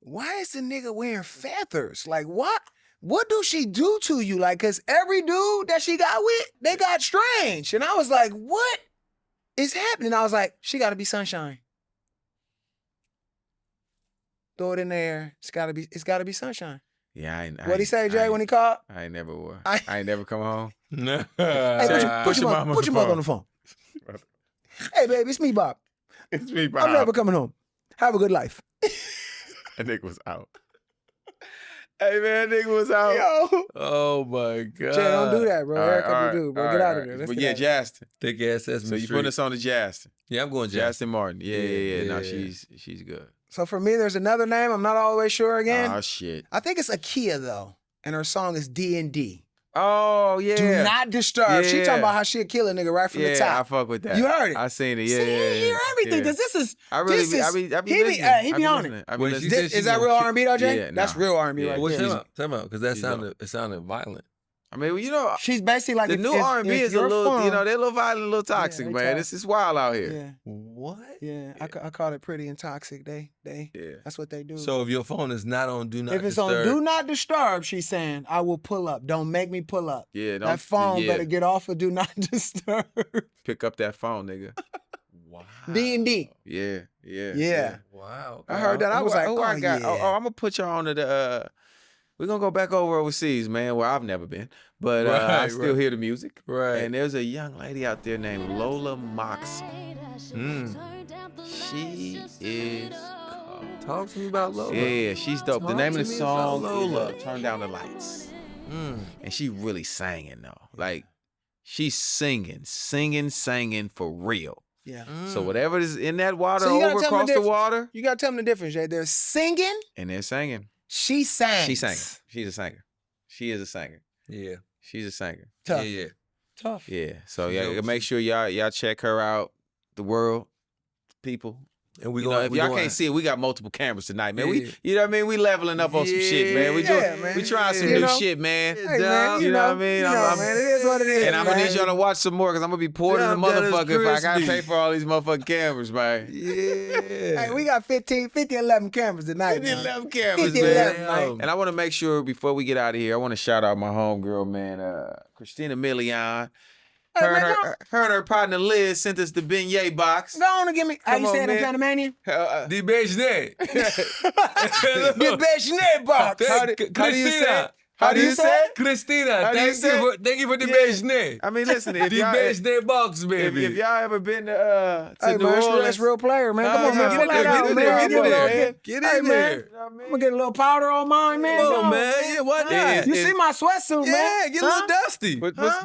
why is the nigga wearing feathers? Like, what? What do she do to you? Like, cause every dude that she got with, they got strange. And I was like, what is happening? I was like, she gotta be sunshine. Throw it in there. It's gotta be sunshine. Yeah, What'd he say, Jay, when he called? I ain't never wore. I ain't never come home. No. Hey, put your mother on the phone. Hey, baby, it's me, Bob. It's me, Bob. I'm never coming home. Have a good life. That nigga was out. Hey, man, that nigga was out. Yo. Oh, my God. Jay, don't do that, bro. Erica, do, bro. Get out of there. But Let's yeah, get out of Justin. Thick ass Sesame So you Street. putting us on to Justin. Yeah, I'm going Justin. Justin Martin. Yeah. Yeah. No, she's good. So for me, there's another name. I'm not all the way sure again. Oh, shit. I think it's Akia, though. And her song is D&D. Oh, yeah. Do not disturb. She Yeah. talking about how she'll kill a nigga right from the Yeah, top. I fuck with that. You heard it. I seen it. Yeah, See, yeah, you hear everything, yeah. because this is, I really this be, is, I be he be listening. on it. listening. I be Wait, listening. she said Is she's that gonna real kill- R&B though, Jay? Yeah, That's nah. real R&B Yeah. right Well, there. time out, because that She's sounded violent. I mean, you know, She's basically like the if, new if, R&B if is a you're little, fun, you know, they're a little violent, a little toxic, they man. tough. This is wild out here. Yeah, What? yeah. I call it pretty and toxic. They, Yeah. that's what they do. So if your phone is not on Do Not if it's Disturb, on Do Not Disturb, she's saying, I will pull up. Don't make me pull up. Yeah, don't, That phone yeah. better get off of Do Not Disturb. Pick up that phone, nigga. wow. D&D. Yeah. Wow. I heard that. I was like, who oh, I got? yeah. Oh, I'm gonna put y'all on to the. We're gonna go back over overseas, man, where I've never been, but I Right, still right. hear the music. Right. And there's a young lady out there named Lola Moxon. She is cold. Talk to me about Lola. Yeah, she's dope. The Talk name to of the me about song Lola. is Turn Down the Lights. Mm. And she really singing though. Like she's singing for real. Yeah. So whatever is in that water So you gotta over tell me across the the difference. water, You gotta tell them the difference, Jay. They're singing. and they're singing. She sang. She's singing. She's a singer. She is a singer. Yeah. She's a singer. Tough. Yeah. Tough. Yeah. So She yeah, knows. make sure y'all check her out. The world, people. And we You know, going if y'all can't see it, we got multiple cameras tonight, man. Yeah. We, you know what I mean? We leveling up on some shit, man. We Yeah, doing, man. we trying some You new know? shit, man. Hey, man, You know what I mean? You know, I'm- man, it is what it is. And I'm gonna man. need y'all to watch some more because I'm gonna be pouring Yeah, the I'm Dennis motherfucker if I gotta Crispy. pay for all these motherfucking cameras, man. Yeah. Hey, we got 50, 11 cameras tonight. man. 11 cameras, 50, man. 11, man. And I want to make sure before we get out of here, I want to shout out my homegirl, man, Christina Milian. Hey, Her, man, and her and her partner Liz sent us the Beignet Box. Go on and give me. How Come you on, say it in man. Panamanian? The Beignet. The Beignet Box. How do you say it? Christina. How do you say it? Christina, How do you say it? thank you for the Yeah. Beignet. I mean, listen, if The y'all, Beignet box, baby. if y'all ever been to Hey, New man, Orleans, that's real player, man. Come on, man. Get Get in there, that out, get in man. there, Get get in a little- there. Get Hey, in man. there. you know what I I'm mean? gonna get a little powder on mine, man. Come Go on, man. Yeah, why not? Yeah. You see my sweatsuit, Yeah, man? get a little dusty.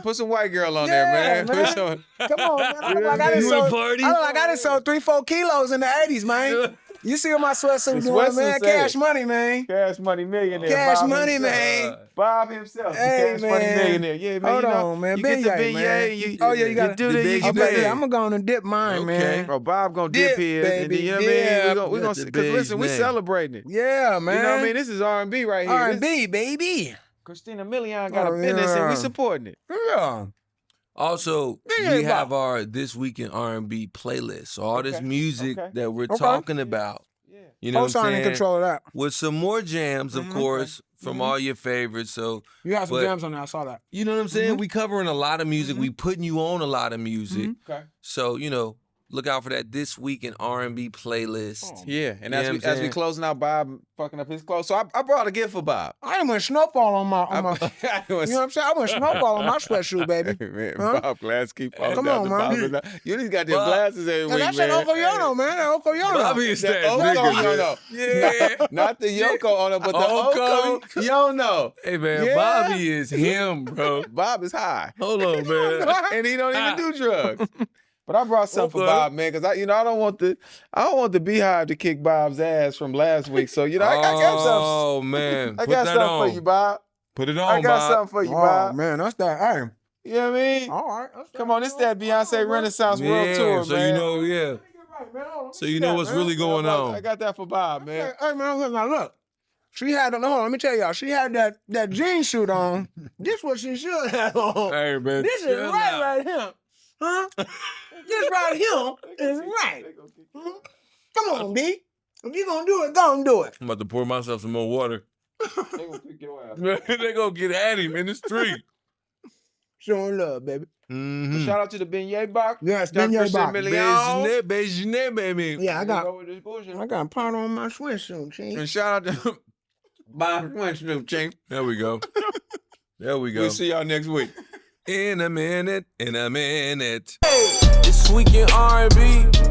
Put some white girl on Yeah, there, man. man. Put some- Come on, man. I look like I done You sold. in party? I look like I done sold 3-4 kilos in the 80s, man. You see what my sweatsuit The doing, sweatsuit man? said Cash it. money, man. Cash Money Millionaire. Cash Bob Money, himself. man. Bob himself. Hey, Cash Money man. Millionaire. Yeah, man. Hold you know, on, man. You get the Beignet, man. Beignet. Oh, yeah, you gotta- do the that. You Beignet. get Okay, that. I'm gonna go on and dip mine, Okay. man. Oh, Bob gonna dip Dip, here. And, baby, you know what I mean? dip. We gonna, Got the because listen, we Beignet. celebrating it. Yeah, man. You know what I mean? This is R&B right here. R&B, baby. Christina Milian got Oh, a business and we yeah. supporting it. Yeah. Also, Yeah, we Bob. have our This Week in R&B playlist. So all this Okay, music okay. that we're Okay. talking about, Yeah. you know what I'm Co-sign in saying? control of that. With some more jams, of Mhm. course, from Mhm. all your favorites. So, You have some But- jams on there. I saw that. you know what I'm saying? Mhm. We covering a lot of music. Mhm. We putting you on a lot of music. Mhm. Okay. So, you know, look out for that This Week in R&B playlist. Oh, Yeah, and You as know we what I'm as we saying? closing out, Bob fucking up his clothes. So I brought a gift for Bob. I done went snowball on my. I You know what I'm saying? I went snowball on my sweatshirt, baby. Man, Huh? Bob glass keep falling Come down on, the man. bottom. You just got them Bob- glasses every Cause week, that's that man. Okoyono, man. That Okoyono. Bobby is The that Oko nigga, man. Yono. Yeah. Not the Yoko on it, but the Oko. Oko Yono. Hey, man, Yeah. Bobby is him, bro. Bob is high. Hold on, man. And he don't even do drugs. But I brought something for Okay. Bob, man, because I don't want the Beehive to kick Bob's ass from last week. So I got something. Oh, man. I Put got that something on. for you, Bob. Put it I on, got Bob. something for you, Oh Bob. man, that's that. Hey, You know what I mean? all right. Come on, this that Beyonce Renaissance World Tour, so man. you know, yeah. So you know what's really going I on. got that for Bob, man. Hey, man, look, now look. She had, hold on, let me tell y'all. She had that jean suit on. This what she should have on. Hey, man. This is chill out. right here. Huh? This right here is right. Hmm? Come on, B. If you gonna do it, go and do it. I'm about to pour myself some more water. They gonna pick your ass. They gonna get at him in the street. Showing love, baby. Mm-hmm. Shout out to the Beignet Box. Yes, Beignet Box. Beignet, baby. Yeah, I got bullshit. a powder on my swimsuit, Chief. And shout out to Bob Swinson, Chief. There we go. There we go. We'll see y'all next week. In a minute, in a minute. This week in R&B.